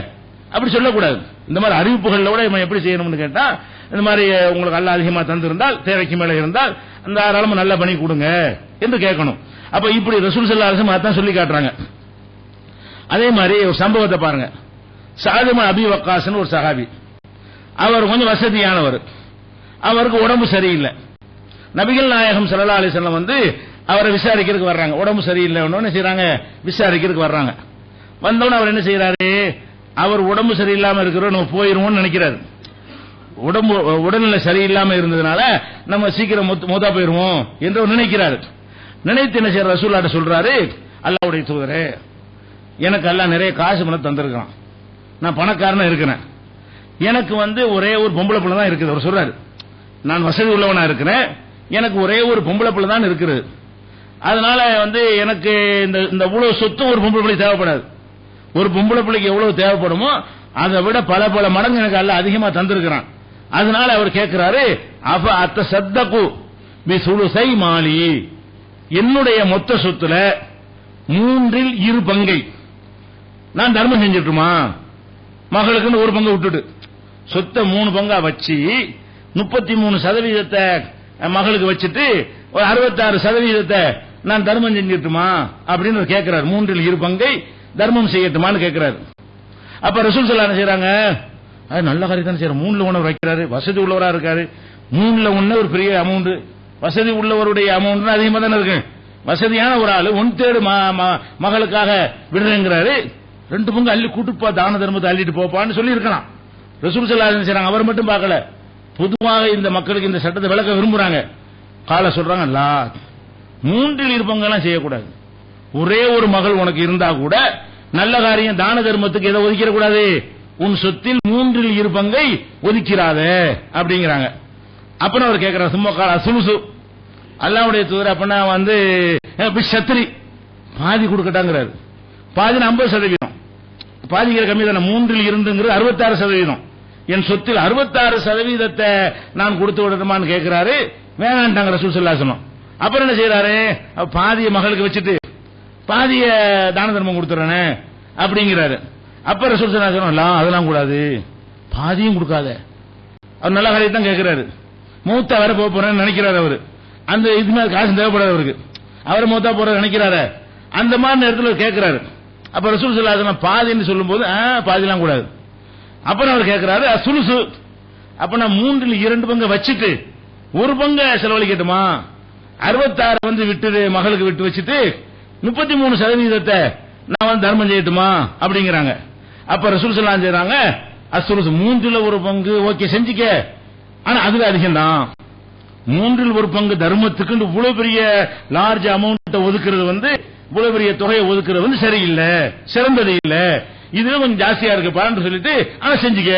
அப்படி சொல்லக்கூடாது. இந்த மாதிரி அறிவிப்புகளோட எப்படி செய்யணும்னு கேட்டா, இந்த மாதிரி உங்களுக்கு அல்லாஹ் அதிகமா தந்திருந்தால் தேவைக்கு மேல இருந்தால் அந்த தாராளமா நல்ல பணி கொடுங்க என்று கேட்கணும். அப்ப இப்படி ரசூல் ஸல்லல்லாஹு அலைஹி வஸல்லம் அதான் சொல்லி காட்டுறாங்க. அதே மாதிரி ஒரு சம்பவத்தை பாருங்க. சஅத் இப்னு அபி வக்காஸ் ஒரு சஹாபி, அவர் கொஞ்சம் வசதியானவர், அவருக்கு உடம்பு சரியில்லை. நபிகள் நாயகம் ஸல்லல்லாஹு அலைஹி வஸல்லம் அவரை விசாரிக்கிறதுக்கு வர்றாங்க. உடம்பு சரியில்லை என்ன செய்யறாங்க, விசாரிக்கிறதுக்கு வர்றாங்க. வந்தவன அவர் என்ன செய்யறாரு, அவர் உடம்பு சரியில்லாம இருக்கிறோம் நம்ம போயிருவோம்னு நினைக்கிறாரு. உடல்நிலை சரியில்லாம இருந்ததுனால நம்ம சீக்கிரம் மௌத்தா போயிருவோம் என்று நினைக்கிறாரு. நினைத்து என்ன செய்யற ரசூலுல்லாஹ் சொல்றாரு, அல்லாஹ்வுடைய தூதரே, எனக்கு அல்லாஹ் நிறைய காசு பணம் தந்திருக்கான், நான் பணக்காரனா இருக்கிறேன், எனக்கு ஒரே ஒரு பொம்பளை பிள்ளை தான் இருக்குது. அவர் சொல்றாரு, நான் வசதி உள்ளவனா இருக்கிறேன், எனக்கு ஒரே ஒரு பொம்பளை பிள்ளை தான் இருக்குது. அதனால எனக்கு இந்த இவ்வளவு சொத்து ஒரு பொம்பளை பிள்ளை தேவைப்படாது. ஒரு பொம்பளை பிள்ளைக்கு எவ்வளவு தேவைப்படுமோ அதை விட பல மடங்கு எனக்கு அல்லாஹ் அதிகமா தந்திருக்கிறான். அதனால அவர் கேட்கிறாரு, அஃப அத்தஸத்தகு பிசுலுஸை மாலி, என்னுடைய மொத்த சொத்துல 2/3 பங்கை நான் தர்மம் செஞ்சிட்டுமா? மகளுக்குன்னு ஒரு பங்கு விட்டுட்டு சொத்தை 3 பங்கா வச்சு 33% மகளுக்கு வச்சுட்டு ஒரு 66% நான் தர்மம் செஞ்சிட்டுமா அப்படின்னு கேட்கிறார். 3/2 தர்மம் செய்யட்டுமான்னு கேட்கிறாரு. அப்ப ரசூல் ஸல்லல்லாஹு அலைஹி செய்யறாங்க, அது நல்ல காரியம் தான் செய்யறாரு. 3/1 வைக்கிறாரு, வசதி உள்ளவரா இருக்காரு. 3/1 ஒரு பெரிய அமௌண்ட், வசதி உள்ளவருடைய அமௌண்ட் அதிகமா தானே இருக்கு. வசதியான ஒரு ஆளு 1/3 மகளுக்காக விடுறேங்கிறாரு. 2 பங்கு அள்ளி கூட்டுப்பா, தான தர்மத்தை அள்ளிட்டு போப்பான்னு சொல்லி இருக்கலாம். ரசூல் ஸல்லல்லாஹு அலைஹி செய்றாங்க, அவர் மட்டும் பார்க்கல, பொதுவாக இந்த மக்களுக்கு இந்த சட்டத்தை விளக்க விரும்புறாங்க. கால சொல்றாங்க, லா 3/2 செய்யக்கூடாது. ஒரே ஒரு மகள் உனக்கு இருந்தா கூட நல்ல காரியம் தான தர்மத்துக்கு எதை ஒதுக்கிட கூடாது, உன் சொத்தில் 3/2 ஒதுக்கிறாத அப்படிங்கிறாங்க. அப்புறம் அவர் கேட்கிறார், சும்மா கால சுலுசு, அல்லாஹ்வுடைய தூதர் அப்பனா வந்து சத்திரி பாதி கொடுக்கட்டாங்கிறாரு. பாதி 50%, பாதிக்கிற கம்மி தானே. 3/2 66%. என் சொத்தில் 66% நான் கொடுத்து விடணுமான்னு கேட்கிறாரு. வேணான்ட்டாங்க ரசூல் ஸல்லல்லாஹு அலைஹி வஸல்லம். அப்புறம் என்ன செய்யறாரு, பாதிய மகளுக்கு வச்சுட்டு பாதிய தான தர்மம் கொடுத்துறானே அப்படிங்கிறாரு. அப்ப ரசூல் ஸல்லல்லாஹு அலைஹி வஸல்லம், அதெல்லாம் கூடாது, பாதியும் கொடுக்காத. அவர் நல்ல காரியத்தை தான் கேட்கிறாரு. மூத்தா வர போறேன்னு நினைக்கிறாரு அவரு. அந்த இதுமே காசு தேவைப்படாது அவருக்கு. அவர் மூத்தா போற நினைக்கிறாரு. அந்த மாதிரி நேரத்தில் கேட்கிறாரு. அப்ப ரசூல் ஸல்லல்லாஹு அலைஹி வஸல்லம் பாதின்னு சொல்லும்போது பாதிலாம் கூடாது. அப்புறம் அவர் கேட்கிறாரு, சுலுசு, அப்ப நான் 3/2 வச்சுட்டு 1 செலவழிக்கட்டுமா, 66 வந்து விட்டு மகளுக்கு விட்டு வச்சுட்டு 33% நான் வந்து தர்மம் செய்யட்டுமா அப்படிங்கிறாங்க. அப்ப ரசூல் ஸல்லல்லாஹு அலைஹி செய்றாங்க, அசுலுசு 1/3 ஓகே செஞ்சுக்க, ஆனா அதுவே அதிகம் தான். 1/3 தர்மத்துக்கு இவ்வளவு பெரிய லார்ஜ் அமௌண்ட் ஒதுக்குறது வந்து, இவ்வளவு பெரிய தொகையை ஒதுக்குறது வந்து சரியில்லை, சிறந்தது இல்ல, இதுவே கொஞ்சம் ஜாஸ்தியா இருக்குப்பான்னு சொல்லிட்டு ஆனா செஞ்சுக்க.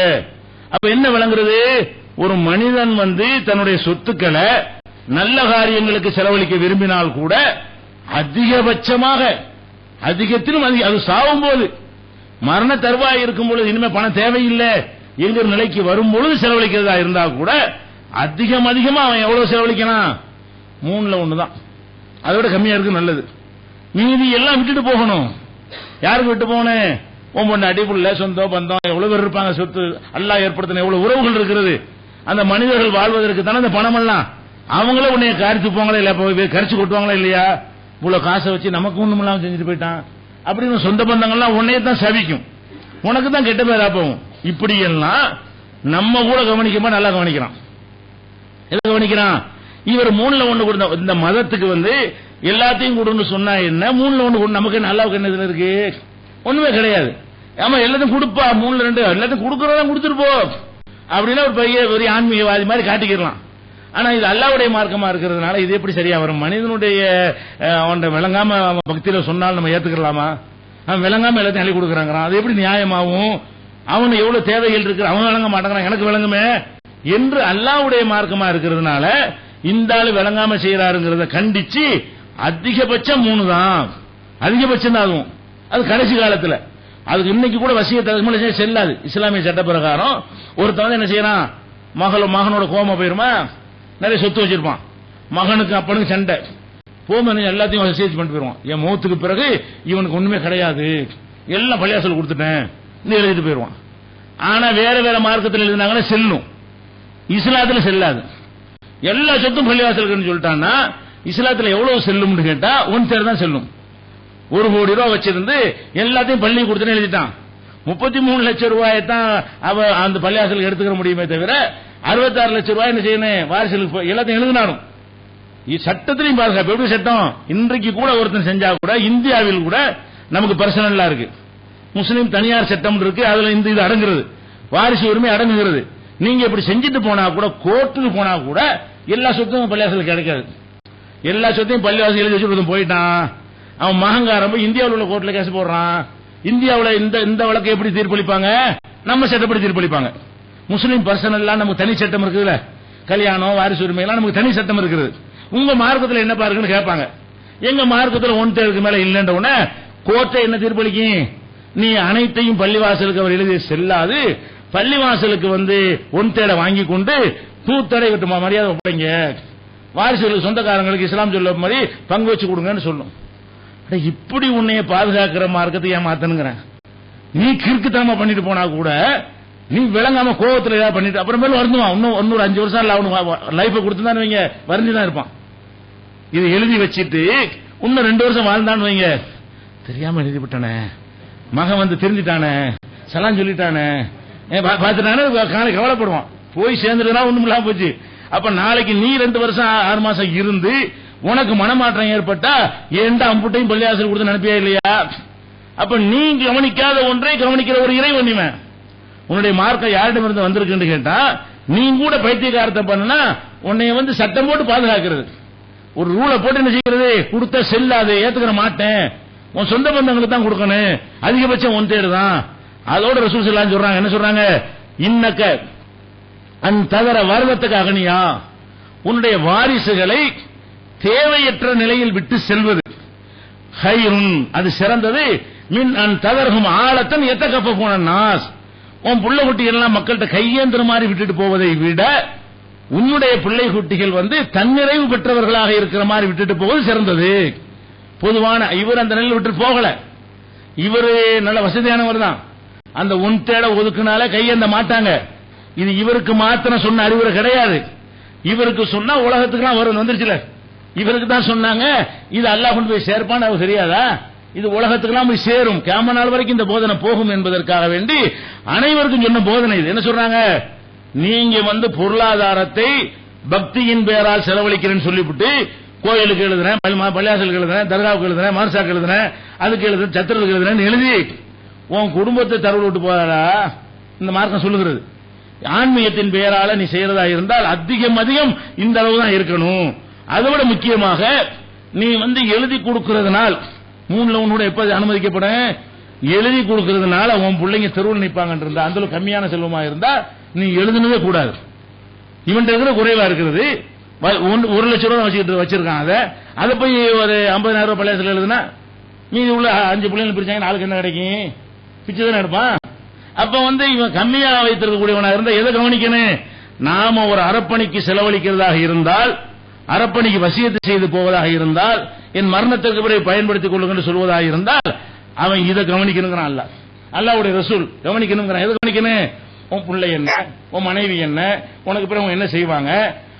அப்ப என்ன விளங்குறது, ஒரு மனிதன் வந்து தன்னுடைய சொத்துக்களை நல்ல காரியங்களுக்கு செலவழிக்க விரும்பினால் கூட அதிகபட்சமாக, அதிகத்திலும் அது சாவும் போது, மரண தருவாய் இருக்கும் பொழுது, இனிமே பணம் தேவையில்லை என்கிற நிலைக்கு வரும் பொழுது செலவழிக்கிறதா இருந்தா கூட அதிகமா அவன் எவ்வளவு செலவழிக்கலாம், 3/1 தான். அதை விட கம்மியா இருக்கு நல்லது. மீதி எல்லாம் விட்டுட்டு போகணும். யாருக்கு விட்டு போனேன், உன் பொண்ணு அடிப்புள்ள சொந்தம் பந்தம் எவ்வளவு பேர் இருப்பாங்க, சொத்து அல்லாஹ் ஏற்படுத்தின எவ்வளவு உறவுகள் இருக்கிறது, அந்த மனிதர்கள் வாழ்வதற்கு தானே அந்த பணம் எல்லாம். அவங்களே உன்னைய கரிச்சு போங்களா இல்ல, கரிச்சு கொட்டுவாங்களா இல்லையா, இவ்வளவு காசை வச்சு நமக்கு ஒண்ணும் இல்லாம செஞ்சுட்டு போயிட்டான் அப்படின்னு சொந்த பந்தங்கள்லாம் உன்னையே தான் சபிக்கும், உனக்கு தான் கெட்ட பேரா போகும். இப்படி எல்லாம் நம்ம கூட கவனிக்காம நல்லா கவனிக்கிறான். எதை கவனிக்கிறான், இவர் 3/1 கொடுத்த இந்த மதத்துக்கு வந்து எல்லாத்தையும் கொடுன்னு சொன்னா என்ன, 3/1 கொடு, நமக்கு நல்லாவுக்கு என்ன இதுல இருக்கு, ஒண்ணுமே கிடையாது. ஆமா எல்லாத்தையும் கொடுப்பா, 3/2 எல்லாத்தையும் கொடுக்கறதா கொடுத்துட்டு போ அப்படின்னா ஒரு பெரிய ஆன்மீகவாதி மாதிரி காட்டிக்கலாம். ஆனா இது அல்லாஹ்வுடைய மார்க்கமா இருக்கிறதுனால இது எப்படி சரியா வரும்? மனிதனுடைய அவன் விளங்காம பக்தியில சொன்னால் நம்ம ஏத்துக்கலாமா? அவன் விளங்காம எல்லாத்தையும் அள்ளி கொடுக்கறாங்கிறான், அது எப்படி நியாயமாகும்? அவன் எவ்வளவு தேவைகள் இருக்கு, அவன் விளங்க மாட்டேங்கிறான், எனக்கு விளங்குமே என்று அல்லாஹ்வுடைய மார்க்கமா இருக்கிறதுனால இந்த ஆளு விளங்காம செய்யறாருங்கிறத கண்டிச்சு அதிகபட்சம் 3 தான், அதிகபட்சம் தான். அதுவும் அது கடைசி காலத்துல, அதுக்கு இன்னைக்கு கூட வசியத்தை செல்லாது. இஸ்லாமிய சட்ட பிரகாரம் ஒருத்தவன் என்ன செய்யறான், மகனோட கோமா போயிருமா, நிறைய சொத்து வச்சிருப்பான், மகனுக்கு அப்பனுக்கு சண்டை போம எல்லாத்தையும் வசியத்து பண்ணிட்டு போயிருவான். என் மௌத்துக்கு பிறகு இவனுக்கு ஒண்ணுமே கிடையாது, எல்லாம் பள்ளியாசல் கொடுத்துட்டேன் எழுதிட்டு போயிருவான். ஆனா வேற வேற மார்க்கத்தில் எழுதினாங்கன்னா செல்லும், இஸ்லாத்துல செல்லாது. எல்லா சொத்தும் பள்ளிவாசலுக்குன்னு சொல்லிட்டான்னா இஸ்லாத்துல எவ்வளவு செல்லும் கேட்டா 1/3 தான் செல்லும். 1 கோடி ரூபாய் வச்சிருந்து எல்லாத்தையும் பள்ளி கொடுத்துன்னு எழுதிட்டான். 33 லட்சம் ரூபாயை தான் அவ அந்த பள்ளிவாசலுக்கு எடுத்துக்க முடியுமே தவிர 66 லட்சம் ரூபாய் என்ன செய்யணும், வாரிசுகளுக்கு எல்லாத்தையும் எழுதினாலும் சட்டத்திலையும் பாதுகாப்பு. எப்படி சட்டம், இன்றைக்கு கூட ஒருத்தன் செஞ்சா கூட இந்தியாவில் கூட நமக்கு பர்சனலா இருக்கு, முஸ்லீம் தனியார் சட்டம் இருக்கு, அதுல இந்த இது அடங்குறது, வாரிசு உரிமை அடங்குகிறது. நீங்க இப்படி செஞ்சுட்டு போனா கூட, கோர்ட்டுக்கு போனா கூட எல்லா சொத்தும் பள்ளிவாசலுக்கு கிடைக்காது. எல்லா சொத்தையும் பள்ளிவாசல் எழுதி வச்சு போயிட்டான், அவன் மகங்காரம் போய் இந்தியாவில் உள்ள கோர்ட்ல கேஸ் போடுறான். இந்தியாவில் இந்த வழக்கை எப்படி தீர்ப்பளிப்பாங்க, நம்ம சட்டப்படி தீர்ப்பளிப்பாங்க. முஸ்லீம் பர்சனல்லாம் நமக்கு தனி சட்டம் இருக்குதுல்ல, கல்யாணம் வாரிசு உரிமை எல்லாம் நமக்கு தனி சட்டம் இருக்குது. உங்க மார்க்கத்தில் என்ன பாருங்கன்னு கேட்பாங்க. எங்க மார்க்கத்தில் 1/3 மேல இல்லைன்ற உடனே கோர்ட்டை என்ன தீர்ப்பளிக்கும், நீ அனைத்தையும் பள்ளிவாசலுக்கு அவர் எழுதி செல்லாது, பள்ளிவாசலுக்கு வந்து 1/3 வாங்கி கொண்டு தூத்தடை கட்டுமா மரியாதை ஒப்படைங்க, வாரிசுகளுக்கு சொந்தக்காரங்களுக்கு இஸ்லாம் சொல்ல மாதிரி பங்கு வச்சு கொடுங்கன்னு சொல்லும். இப்படி உன்னைய பாதுகாக்கிற மார்க்கத்தை ஏன் மாத்தனுங்கிறேன். நீ கிறுக்குத்தனமா பண்ணிட்டு போனா கூட, நீ விளங்காம கோவத்துல ஏதாவது பண்ணிட்டு அப்புறமேல வருந்துவான். இன்னும் 5 வருஷம் இல்ல அவனுக்கு லைஃபை கொடுத்துதான் வைங்க, வருந்துதான் இருப்பான். இது எழுதி வச்சிட்டு இன்னும் 2 வருஷம் வாழ்ந்தான்னு வைங்க, தெரியாம எழுதி விட்டானே, மகன் வந்து திருந்திட்டானே, சலாம் சொல்லிட்டானே, பாத்துட்டானே, கவலைப்படுவான். போய் சேர்ந்துட்டா ஒண்ணும் இல்லாம போச்சு. அப்ப நாளைக்கு நீ 2 வருஷம் 6 மாசம் இருந்து உனக்கு மனமாற்றம் ஏற்பட்டா ஏண்டா அம்புட்டையும் பள்ளியாசல் கொடுத்து நினைப்பியா இல்லையா? அப்ப நீ கவனிக்காத ஒன்றை கவனிக்கிற ஒரு இறைவன் இவன். உன்னுடைய மார்க்கம் யாரிடமிருந்து வந்திருக்குன்னு கேட்டா, நீ கூட பைத்தியக்காரத்தை பண்ணா உன்னை வந்து சட்டம் போட்டு பாதுகாக்கிறது. ஒரு ரூலை போட்டு என்ன செய்யறது, கொடுத்த செல்லாது, ஏத்துக்கிற மாட்டேன், உன் சொந்த பந்தங்களுக்கு தான் கொடுக்கணும், அதிகபட்சம் 1/3 தான். அதோட ரசூல் ஸல்லல்லாஹு அலைஹி வஸல்லம் சொல்றாங்க, என்ன சொல்றாங்க, இன்னக்க அன் தவற வருவத்துக்கு அகனியா, உன்னுடைய வாரிசுகளை தேவையற்ற நிலையில் விட்டு செல்வது ஹைருன், அது சிறந்தது, மின் அன் தவறும் ஆழத்தன் எத்தக்கப்ப போன நாஸ், உன் பிள்ளை குட்டிகள் எல்லாம் மக்கள்கிட்ட கையேந்திர மாதிரி விட்டுட்டு போவதை விட உன்னுடைய பிள்ளை குட்டிகள் வந்து தன்னிறைவு பெற்றவர்களாக இருக்கிற மாதிரி விட்டுட்டு போவது சிறந்தது. பொதுவான இவர் அந்த நிலையில் விட்டு போகல, இவரு நல்ல வசதியானவர் தான், அந்த 1/3 ஒதுக்குனால கையேந்த மாட்டாங்க. இது இவருக்கு மாத்திரம் சொன்ன அறிவுரை கிடையாது, இவருக்கு சொன்னா உலகத்துக்குலாம் வரும் வந்துருச்சுல, இவருக்கு தான் சொன்னாங்க. இது அல்லாஹ் கொண்டு போய் சேர்ப்பான்னு அவருக்கு தெரியாதா? இது உலகத்துக்குலாம் போய் சேரும், கியாம நாள் வரைக்கும் இந்த போதனை போகும் என்பதற்காக வேண்டி அனைவருக்கும் சொன்ன போதனை இது. என்ன சொல்றாங்க, நீங்க வந்து பொருளாதாரத்தை பக்தியின் பேரால் செலவழிக்கிறேன்னு சொல்லிவிட்டு கோயிலுக்கு எழுதுறேன், பள்ளியாசலுக்கு எழுதுறேன், தர்காவுக்கு எழுதுறேன், மர்சாக்கு எழுதுறேன், அதுக்கு எழுதுறேன், சத்திரத்துக்கு எழுதுறேன்னு எழுதி உன் குடும்பத்தை தரவு விட்டு போறாரா இந்த மார்க்கம் சொல்லுகிறது. ஆன்மீகத்தின் பெயரால நீ செய்யறதா இருந்தால் அதிகம் இந்த அளவு தான் இருக்கணும். அதை விட முக்கியமாக நீ வந்து எழுதி கொடுக்கிறதுனால் 3ல உன்னோட எப்ப அனுமதிக்கப்பட, எழுதி கொடுக்கிறதுனால உன் பிள்ளைங்க தெருவில் நிற்பாங்க இருந்தா, அந்த கம்மியான செல்வமா இருந்தா நீ எழுதுனதே கூடாது. இவன் இருக்கிற குறைவா இருக்கிறது, 1 லட்சம் ரூபாய் வச்சிருக்கான், அதை போய் ஒரு 50,000 ரூபாய் பள்ளியாசல் எழுதுனா மீதி உள்ள 5 பிள்ளைங்க பிரிச்சாங்க, நாளுக்கு என்ன கிடைக்கும், பிச்சை தானே எடுப்பான். அப்ப வந்து இவன் கம்மியா வைத்திருக்கக்கூடியவனா இருந்தா எதை கவனிக்கணும், நாம ஒரு அறப்பணிக்கு செலவழிக்கிறதாக இருந்தால், அறப்பணிக்கு வசியத்தை செய்து போவதாக இருந்தால், என் மரணத்திற்கு பிறகு பயன்படுத்திக் கொள்ளுங்கள் சொல்வதாக இருந்தால் அவன் இதை கவனிக்கணுங்கிறான். அல்லாஹ்வுடைய ரசூல் கவனிக்கணுங்கிறான். எதை கவனிக்கணும், உன் பிள்ளை என்ன, உன் மனைவி என்ன, உனக்கு பிறகு என்ன செய்வாங்க,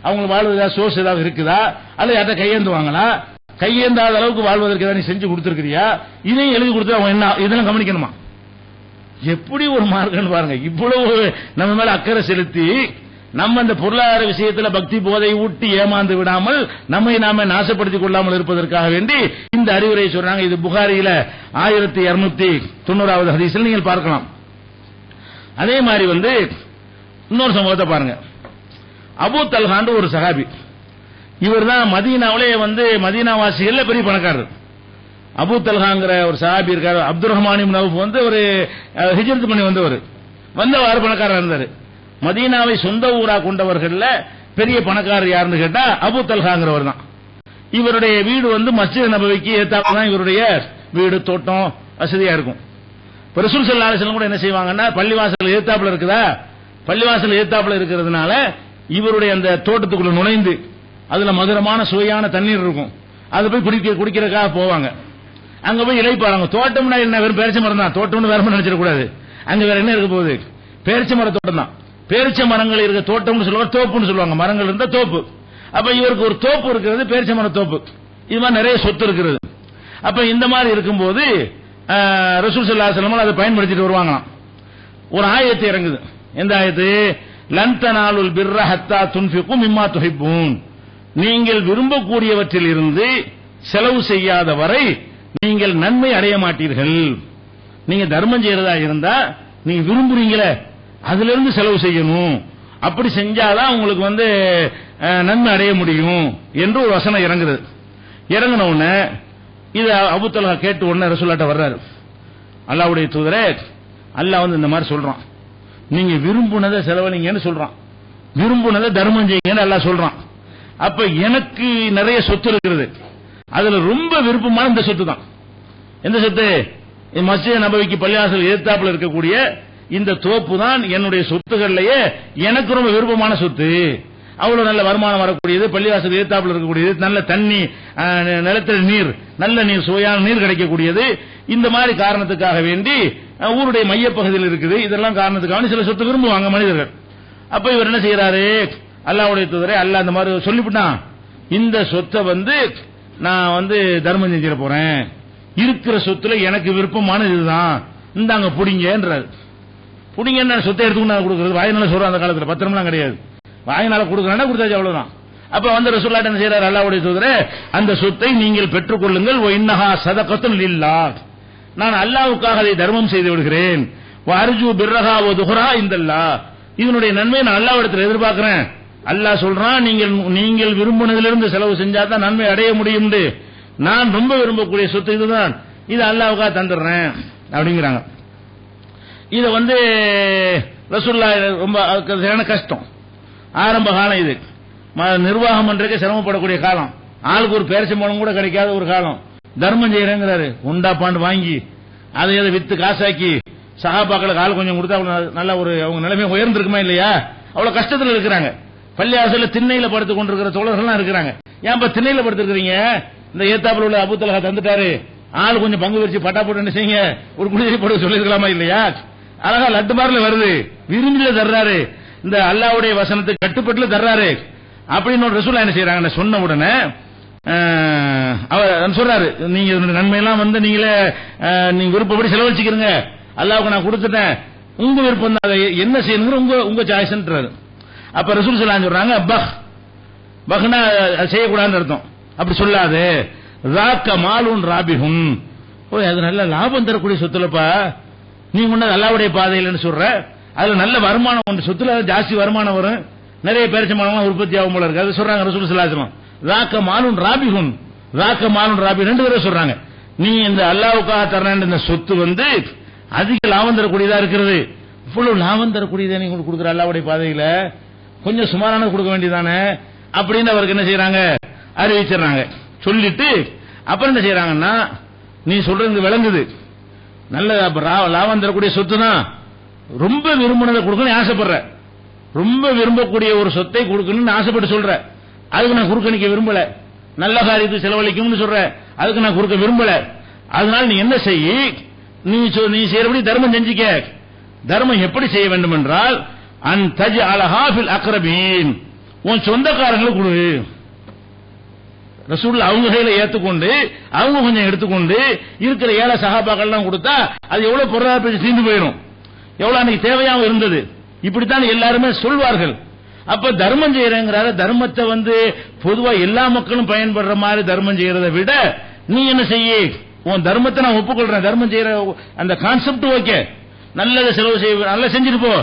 அவங்க வாழ்வதா சோர்ஸ் ஏதாவது இருக்குதா, அல்ல யார்ட்ட கையேந்துவாங்களா, கையேந்தாத அளவுக்கு வாழ்வதற்கு ஏதாவது நீ செஞ்சு கொடுத்திருக்கிறியா, இதையும் எழுதி கொடுத்து அவன் என்ன, இதெல்லாம் கவனிக்கணுமா? எப்படி ஒரு மார்க்கம் பாருங்க. இவ்வளவு நம்ம மேல அக்கறை செலுத்தி நம்ம அந்த பொருளாதார விஷயத்துல பக்தி போதை ஊட்டி ஏமாந்து விடாமல் நம்மை நாம நாசப்படுத்திக் கொள்ளாமல் இருப்பதற்காக வேண்டி இந்த அறிவுரை சொல்றாங்க. இது புகாரியில 1290வது ஹதீஸில் நீங்கள் பார்க்கலாம். அதே மாதிரி வந்து இன்னொரு சம்பவத்தை பாருங்க. அபூ தல்ஹான்னு ஒரு சஹாபி, இவர் தான் மதீனாவிலே வந்து மதீனாவாசிகள் பெரிய பணக்காரர். அபூ தல்ஹாங்கிற ஒரு சஹாபி இருக்காரு, அப்துல் ரஹ்மான் இப்னு அவுஃப் வந்து ஒரு ஹிஜ்ரத் பண்ணி வந்தவர், பணக்காரர் இருந்தாரு. மதீனாவை சொந்த ஊரா கொண்டவர்கள்ல பெரிய பணக்காரர் யாருன்னு கேட்டா அபூ தல்ஹாங்கிறவர் தான். இவருடைய வீடு வந்து மஸ்ஜித் நபவிக்கு ஏத்தாப்புல தான் இவருடைய வீடு, தோட்டம் வசதியா இருக்கும். ரசூல் ஸல்லல்லாஹு அலைஹி வஸல்லம் கூட என்ன செய்வாங்கன்னா, பள்ளிவாசல் ஏத்தாப்புல இருக்குதா, பள்ளிவாசல் ஏத்தாப்புல இருக்கிறதுனால இவருடைய அந்த தோட்டத்துக்குள்ள நுழைந்து அதுல மதுரமான சுவையான தண்ணீர் இருக்கும், அதை போய் குடிக்கிறதுக்காக போவாங்க. அங்க போய் இளைப்பாறாங்க. தோட்டம்னா என்ன, வெறும் பேரிச்ச மரம் தான், தோட்டம்னு வேற நினைச்சிடக்கூடாது. அங்க வேற என்ன இருக்க போகுது, பேரிச்ச மர தோட்டம் தான். பேரிச்ச மரங்கள் இருக்க தோட்டம்னு சொல்லுவாங்க, தோப்புன்னு சொல்லுவாங்க, மரங்கள் இருந்தா தோப்பு. அப்ப இவருக்கு ஒரு தோப்பு இருக்கிறது, பேரிச்ச மர தோப்பு, இது மாதிரி நிறைய சொத்து இருக்கிறது. அப்ப இந்த மாதிரி இருக்கும்போது ரசூல் ஸல்லல்லாஹு அலைஹி வஸல்லம் அதை பயன்படுத்திட்டு வருவாங்களாம். ஒரு ஆயத்து இறங்குது. எந்த ஆயத்து, லன் தனாலுல் பிர்ர ஹத்தா துன்ஃபிகு மிம்மா துஹிப்பூன், நீங்கள் விரும்பக்கூடியவற்றில் இருந்து செலவு செய்யாத வரை நீங்கள் நன்மை அடைய மாட்டீர்கள். நீங்க தர்மம் செய்யறதா இருந்தா நீங்க விரும்புறீங்களே அதுல இருந்து செலவு செய்யணும், அப்படி செஞ்சாதான் உங்களுக்கு வந்து நன்மை அடைய முடியும் என்று ஒரு வசனம் இறங்குது. இறங்கின உடனே இது அபூ தல்ஹா கேட்டு உடனே ரசூலுல்லாஹ்ட்ட வர்றாரு. அல்லாஹ்வுடைய தூதரே, அல்லாஹ் வந்து இந்த மாதிரி சொல்றான், நீங்க விரும்புனதை செலவழிங்கன்னு சொல்றான், விரும்புனதை தர்மம் செய்யுங்கன்னு அல்லாஹ் சொல்றான். அப்ப எனக்கு நிறைய சொத்து இருக்கிறது, அதுல ரொம்ப விருப்பமான இந்த சொத்து தான். எந்த சொத்து, மஸ்ஜித் நபவிக்கு பள்ளிவாசல் எதிர்த்தாப்புல இருக்கக்கூடிய இந்த தோப்பு தான் என்னுடைய சொத்துக்கள்லயே எனக்கு ரொம்ப விருப்பமான சொத்து. அவ்வளவு நல்ல வருமானம் வரக்கூடியது, பள்ளிவாசல் எதிர்த்தாப்புல இருக்கக்கூடியது, நல்ல தண்ணி, நிலத்தடி நீர், நல்ல நீர், சுவையான நீர் கிடைக்கக்கூடியது. இந்த மாதிரி காரணத்துக்காக வேண்டி ஊருடைய மையப்பகுதியில் இருக்குது. இதெல்லாம் காரணத்துக்காக சில சொத்து விரும்புவாங்க மனிதர்கள். அப்ப இவர் என்ன செய்யறாரு, அல்லாஹ்வுடைய தூதரே, அல்லாஹ் அந்த மாதிரி சொல்லிவிட்டான், இந்த சொத்தை வந்து நான் வந்து தர்மம் செஞ்சிட போறேன், இருக்கிற சொத்துல எனக்கு விருப்பமான இதுதான், இந்தாங்க புடிங்கன்றாரு. புடிங்க சொத்தை எடுத்துக்கொண்டு கொடுக்கறது வாயினால சொல்ற அந்த காலத்துல பத்திரம்லாம் கிடையாது, வாயினால கொடுக்கறா கொடுத்தாச்சு அவ்வளவுதான். அப்ப வந்து ரசூலுல்லாஹ் என்ன செய்யறாரு, அல்லாஹ்வுடைய தூதரே அந்த சொத்தை நீங்கள் பெற்றுக்கொள்ளுங்கள், வ இன்னஹா ஸதகத்துன் லில்லாஹ், நான் அல்லாஹ்வுக்காக அதை தர்மம் செய்து விடுகிறேன், வ அர்ஜு பிர்ரஹா வ துஹரா இந்தல்லாஹ், இதனுடைய நன்மையை நான் அல்லாஹ்விடத்தில் எதிர்பார்க்கிறேன். அல்லாஹ் சொல்றான் நீங்கள் விரும்பினதிலிருந்து செலவு செஞ்சா தான் நன்மை அடைய முடியும், நான் ரொம்ப விரும்பக்கூடிய சொத்து இதுதான், இது அல்லாஹ்வுக்காக தந்துடுறேன் அப்படிங்கிறாங்க. இத வந்து ரசூலுல்லாஹ் ரொம்ப சரியான கஷ்டம், ஆரம்ப காலம், இது நிர்வாகம் பண்றதுக்கு சிரமப்படக்கூடிய காலம், ஆளுக்கு ஒரு பேரிச்சம்பழம் கூட கிடைக்காத ஒரு காலம். தர்மம் செய்யறேங்கிறாரு, உண்டா பாண்டு வாங்கி அதை வித்து காசாக்கி சஹாபாக்களுக்கு ஆள் கொஞ்சம் கொடுத்தா நல்ல ஒரு அவங்க நிலைமை உயர்ந்திருக்குமா இல்லையா? அவ்வளவு கஷ்டத்துல இருக்கிறாங்க. பள்ளியாசல திண்ணையில படுத்துக் கொண்டிருக்கிற தோழர்கள்லாம் இருக்கிறாங்க. ஏன்பா திண்ணையில படுத்துருக்கீங்க, இந்த ஏத்தாப்புல உள்ள அபூ தல்ஹா தந்துட்டாரு, ஆள் கொஞ்சம் பங்கு வச்சு பட்டா போட்டு என்ன செய்யுங்க, ஒரு குடிசை போட சொல்லிருக்கலாமா இல்லையா? அழகா லட்டு மாரில வருது, விரும்பில தர்றாரு, இந்த அல்லாஹ்வுடைய வசனத்துக்கு கட்டுப்பட்டுல தர்றாரு அப்படின்னு ரசூலுல்லாஹ் என்ன செய்யறாங்க, சொன்ன உடனே அவர் சொல்றாரு, நீங்க நன்மையெல்லாம் வந்து நீங்களே நீங்க விருப்பப்படி செலவழிச்சுக்கிறீங்க, அல்லாஹ்வுக்கு நான் கொடுத்துட்டேன், உங்க விருப்பம் தான், என்ன செய்யணுங்கிற உங்க சாய்ஸ்ன்றாரு. அப்ப ரசூல் ஸல்லல்லாஹு அலைஹி சொல்றாங்க, பஹ்னா செய்யக்கூடாதுன்னு அர்த்தம், அப்படி சொல்லாது, ராக்க மாலுன் ராபிஹுன், ஓய் அது நல்ல லாபம் தரக்கூடிய சொத்துலப்பா, நீ முன்ன அல்லாஹ்வுடைய பாதையில்னு சொல்ற, அதுல நல்ல வருமானம் உண்டு, சொத்துல ஜாஸ்தி வருமானம் வரும், நிறைய பேரிச்சம்பழம் உற்பத்தி ஆகும் போல இருக்கு, அது சொல்றாங்க ரசூல் ஸல்லல்லாஹு அலைஹி வஸல்லம். ராக்க மாலுன் ராபிஹுன், ராக்க மாலுன் ராபிஹுன் ரெண்டு பேரும் சொல்றாங்க. நீ இந்த அல்லாஹ்வுக்காக தரேன் இந்த சொத்து வந்து அதிக லாபம் தரக்கூடியதா இருக்கிறது, இவ்வளவு லாபம் தரக்கூடியதா நீங்க கொடுக்குற அல்லாஹ்வுடைய பாதையில கொஞ்சம் சுமாரான கொடுக்க வேண்டியதானே அப்படின்னு அவருக்கு என்ன செய்யறாங்க, அறிவிச்சிடறாங்க. சொல்லிட்டு அப்புறம் என்ன செய்யறாங்கன்னா, நீ சொல்றது விளங்குது, நல்ல லாபம் தரக்கூடிய சொத்து தான், ரொம்ப விரும்பினதை கொடுக்கணும்னு ஆசைப்படுற, ரொம்ப விரும்பக்கூடிய ஒரு சொத்தை கொடுக்கணும்னு ஆசைப்பட்டு சொல்ற, அதுக்கு நான் குறுக்க நிக்க விரும்பல, நல்ல காரியத்துக்கு செலவழிக்கும்னு சொல்ற, அதுக்கு நான் குறுக்க விரும்பல, அதனால நீ என்ன செய்ய, நீ செய்யறபடி தர்மம் செஞ்சுக்க. தர்மம் எப்படி செய்ய வேண்டும் என்றால், அன் தஜ்அலஹா ஃபில் அக்ரபீன், உன் சொந்தக்காரங்களுக்கு கொடு. ரசூலுல்லாஹ் அவங்க கையில ஏத்துக்கொண்டு அவங்க கொஞ்சம் எடுத்துக்கொண்டு இருக்கிற ஏழை சஹாபாக்கள்லாம் கொடுத்தா அது எவ்வளவு பொருளாதார தீர்ந்து போயிடும், எவ்வளவு அன்னைக்கு தேவையாகவும் இருந்தது, இப்படித்தான் எல்லாருமே சொல்வார்கள். அப்ப தர்மம் செய்யறேங்கிறார, தர்மத்தை வந்து பொதுவா எல்லா மக்களும் பயன்படுற மாதிரி தர்மம் செய்யறதை விட நீ என்ன செய்ய, உன் தர்மத்தை நான் ஒப்புக்கொள்றேன், தர்மம் செய்யற அந்த கான்செப்ட் ஓகே, நல்லதை செலவு செய்ய, நல்லா செஞ்சுட்டு போ,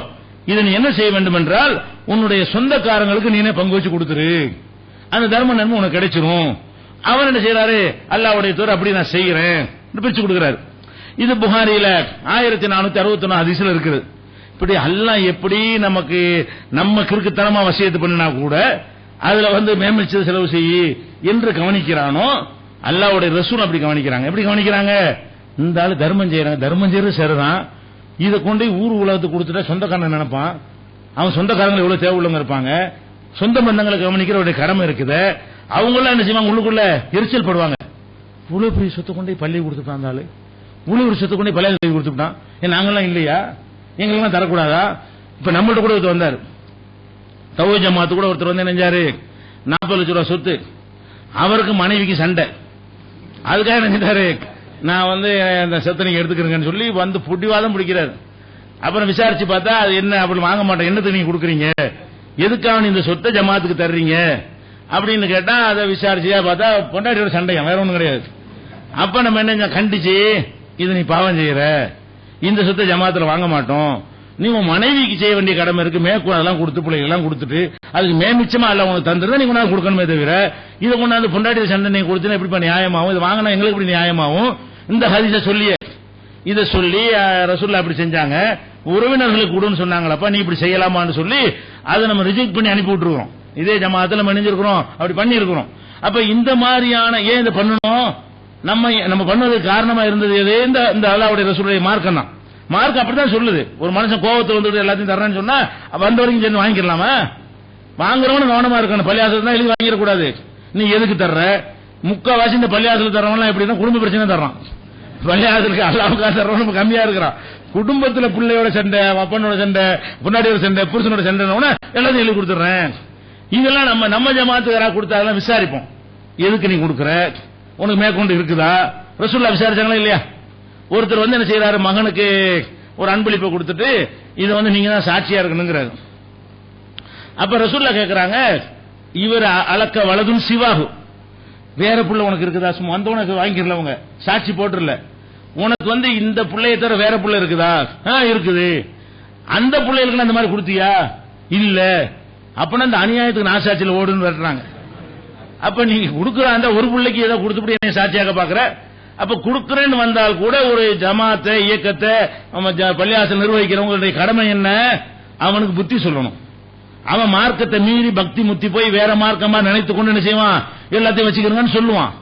இதை நீ என்ன செய்ய வேண்டும் என்றால் உன்னுடைய சொந்தக்காரங்களுக்கு நீனே பங்கு வச்சு கொடுத்துரு, அந்த தர்ம நன்மை உனக்கு கிடைச்சிரும். அவர் என்ன செய்யறாரு, அல்லாஹ்வுடைய தூதர் அப்படி நான் செய்யறேன் பிரிச்சு கொடுக்கிறாரு. இது புகாரியில 1461 ஹதீஸ்ல இருக்குது. இப்படி அல்லாஹ் எப்படி நமக்கு நம்ம கிறுக்குத்தனமா வசியத்து பண்ணினா கூட அதுல வந்து மேம்படுத்தி செலவு செய்ய என்று கவனிக்கிறானோ, அல்லாஹ்வுடைய ரசூல் அப்படி கவனிக்கிறாங்க. எப்படி கவனிக்கிறாங்க, இந்த ஆளு தர்மம் செய்யறாங்க, தர்மம் செய்யறது சரிதான், இதை கொண்டு ஊர் உலகத்துக்கு கொடுத்துட்டா சொந்தக்காரன் நினைப்பான், அவன் சொந்தக்காரங்க எவ்வளவு தேவை உள்ளவங்க இருப்பாங்க, சொந்த பந்தங்களை கவனிக்கிறவருடைய கடமை இருக்குது, அவங்க எல்லாம் என்ன செய்வாங்க, உள்ளுக்குள்ள எரிச்சல் படுவாங்க, இவ்வளவு பெரிய சொத்து கொண்டே பள்ளி கொடுத்துட்டான், அந்த ஆளு இவ்வளவு ஒரு சொத்து கொண்டே பள்ளியை கொடுத்துட்டான், நாங்கெல்லாம் இல்லையா, எங்களுக்கெல்லாம் தரக்கூடாதா? இப்ப நம்மள்ட்ட கூட ஒருத்தர் வந்தார், தௌஹீத் ஜமாத்து கூட ஒருத்தர் வந்து நினைஞ்சாரு, 40 லட்சம் ரூபாய் சொத்து, அவருக்கு மனைவிக்கு சண்டை, அதுக்காக நினைச்சாரு நான் வந்து அந்த சொத்தை நீங்க எடுத்துக்கிறீங்கன்னு சொல்லி வந்து புட்டிவாதம் பிடிக்கிறாரு. அப்புறம் விசாரிச்சு பார்த்தா அது என்ன, அப்படி வாங்க மாட்டேன், என்னத்துக்கு நீங்க கொடுக்குறீங்க, எதுக்காக இந்த சொத்தை ஜமாத்துக்கு தர்றீங்க அப்படின்னு கேட்டா, அதை விசாரிச்சியா பார்த்தா பொண்டாட்டியோட சண்டையா, வேற ஒண்ணும் கிடையாது. அப்ப நம்ம என்ன கண்டிச்சு, இது நீ பாவம் செய்யற, இந்த சொத்தை ஜமாத்துல வாங்க மாட்டோம், நீ உன் மனைவிக்கு செய்ய வேண்டிய கடமை இருக்கு, மேற்கொண்டு அதெல்லாம் கொடுத்து பிள்ளைகள் எல்லாம் கொடுத்துட்டு அதுக்கு மேமிச்சமா அல்ல உனக்கு தந்துருந்தா நீ கொண்டாந்து கொடுக்கணுமே தவிர, இதை கொண்டாந்து பொண்டாட்டி சண்டை நீ கொடுத்து எப்படி நியாயமாகும், இது வாங்கினா எங்களுக்கு எப்படி நியாயமாகும், இந்த ஹதீஸை சொல்லியே இதை சொல்லி ரசூலுல்லாஹ் அப்படி செஞ்சாங்க, உறவினர்களுக்கு கொடுன்னு சொன்னாங்களப்பா, நீ இப்படி செய்யலாமான்னு சொல்லி அதை நம்ம ரிஜெக்ட் பண்ணி அனுப்பி விட்டுருக்கோம். இதே ஜமாத்துல மணிஞ்சிருக்கிறோம், அப்படி பண்ணி இருக்கிறோம். அப்ப இந்த மாதிரியான ஏன் இதை பண்ணணும், நம்ம பண்ணதுக்கு காரணமா இருந்தது எது, இந்த அல்லாஹ்வுடைய ரசூலுடைய மார்க்கம் தான். மார்க் அப்படித்தான் சொல்லுது, ஒரு மனுஷன் கோபத்தை வந்துட்டு எல்லாத்தையும் தர்றேன்னு சொன்னா வந்த வரைக்கும் சேர்ந்து வாங்கிக்கலாமா, வாங்குறவனு கவனமா இருக்கணும், பள்ளியாசல் தான் எழுதி வாங்கிடக்கூடாது. நீ எதுக்கு தர்ற, முக்காவாசி இந்த பள்ளியாசல் தர்றவன் எப்படின்னா குடும்ப பிரச்சனை தர்றான், பள்ளியாசலுக்கு அல்லாஹ்வுக்காக தர்றவன் கம்மியா இருக்கிறான், குடும்பத்துல பிள்ளையோட சண்டை, அப்பனோட சண்டை, பொன்னாடியோட சண்டை, புருஷனோட சண்டை எல்லாத்தையும் எழுதி கொடுத்துறேன். இதெல்லாம் நம்ம ஜமாத்துக்கு யாராவது கொடுத்தாலும் விசாரிப்போம். எதுக்கு நீ கொடுக்குற, உனக்கு மேற்கொண்டு இருக்குதா? ரசூலுல்லாஹ் விசாரிச்சாங்களா இல்லையா? ஒருத்தர் என்ன செய்யறாரு, மகனுக்கு ஒரு அன்பளிப்பை கொடுத்துட்டு இதை நீங்க தான் சாட்சியா இருக்கணுங்கிறாரு. அப்ப ரசூலுல்லாஹ் கேட்கறாங்க, இவர் அளக்க வலதும் சிவாகு, வேற புள்ள உனக்கு இருக்குதா? சும்மா வந்து உனக்கு வாங்கிக்கல, உங்க சாட்சி போட்டுல, உனக்கு இந்த புள்ளைய தவிர வேற புள்ள இருக்குதா? இருக்குது. அந்த பிள்ளைகளுக்கு அந்த மாதிரி கொடுத்தியா? இல்ல. அப்பனா அந்த அநியாயத்துக்கு நான் சாட்சியில் ஓடுன்னு வர்றாங்க. அப்ப நீங்க கொடுக்குற அந்த ஒரு பிள்ளைக்கு ஏதோ கொடுத்துட்டு என்ன சாட்சியாக பாக்குற? அப்ப கொடுக்கிறேன்னு வந்தால் கூட ஒரு ஜமாத்தை இயக்கத்தை பள்ளியாசல் நிர்வகிக்கிறவங்களுடைய கடமை என்ன? அவனுக்கு புத்தி சொல்லணும். அவன் மார்க்கத்தை மீறி பக்தி முத்தி போய் வேற மார்க்கமா நினைத்து கொண்டு என்ன செய்வான், எல்லாத்தையும் வச்சுக்கிறங்கன்னு சொல்லுவான்.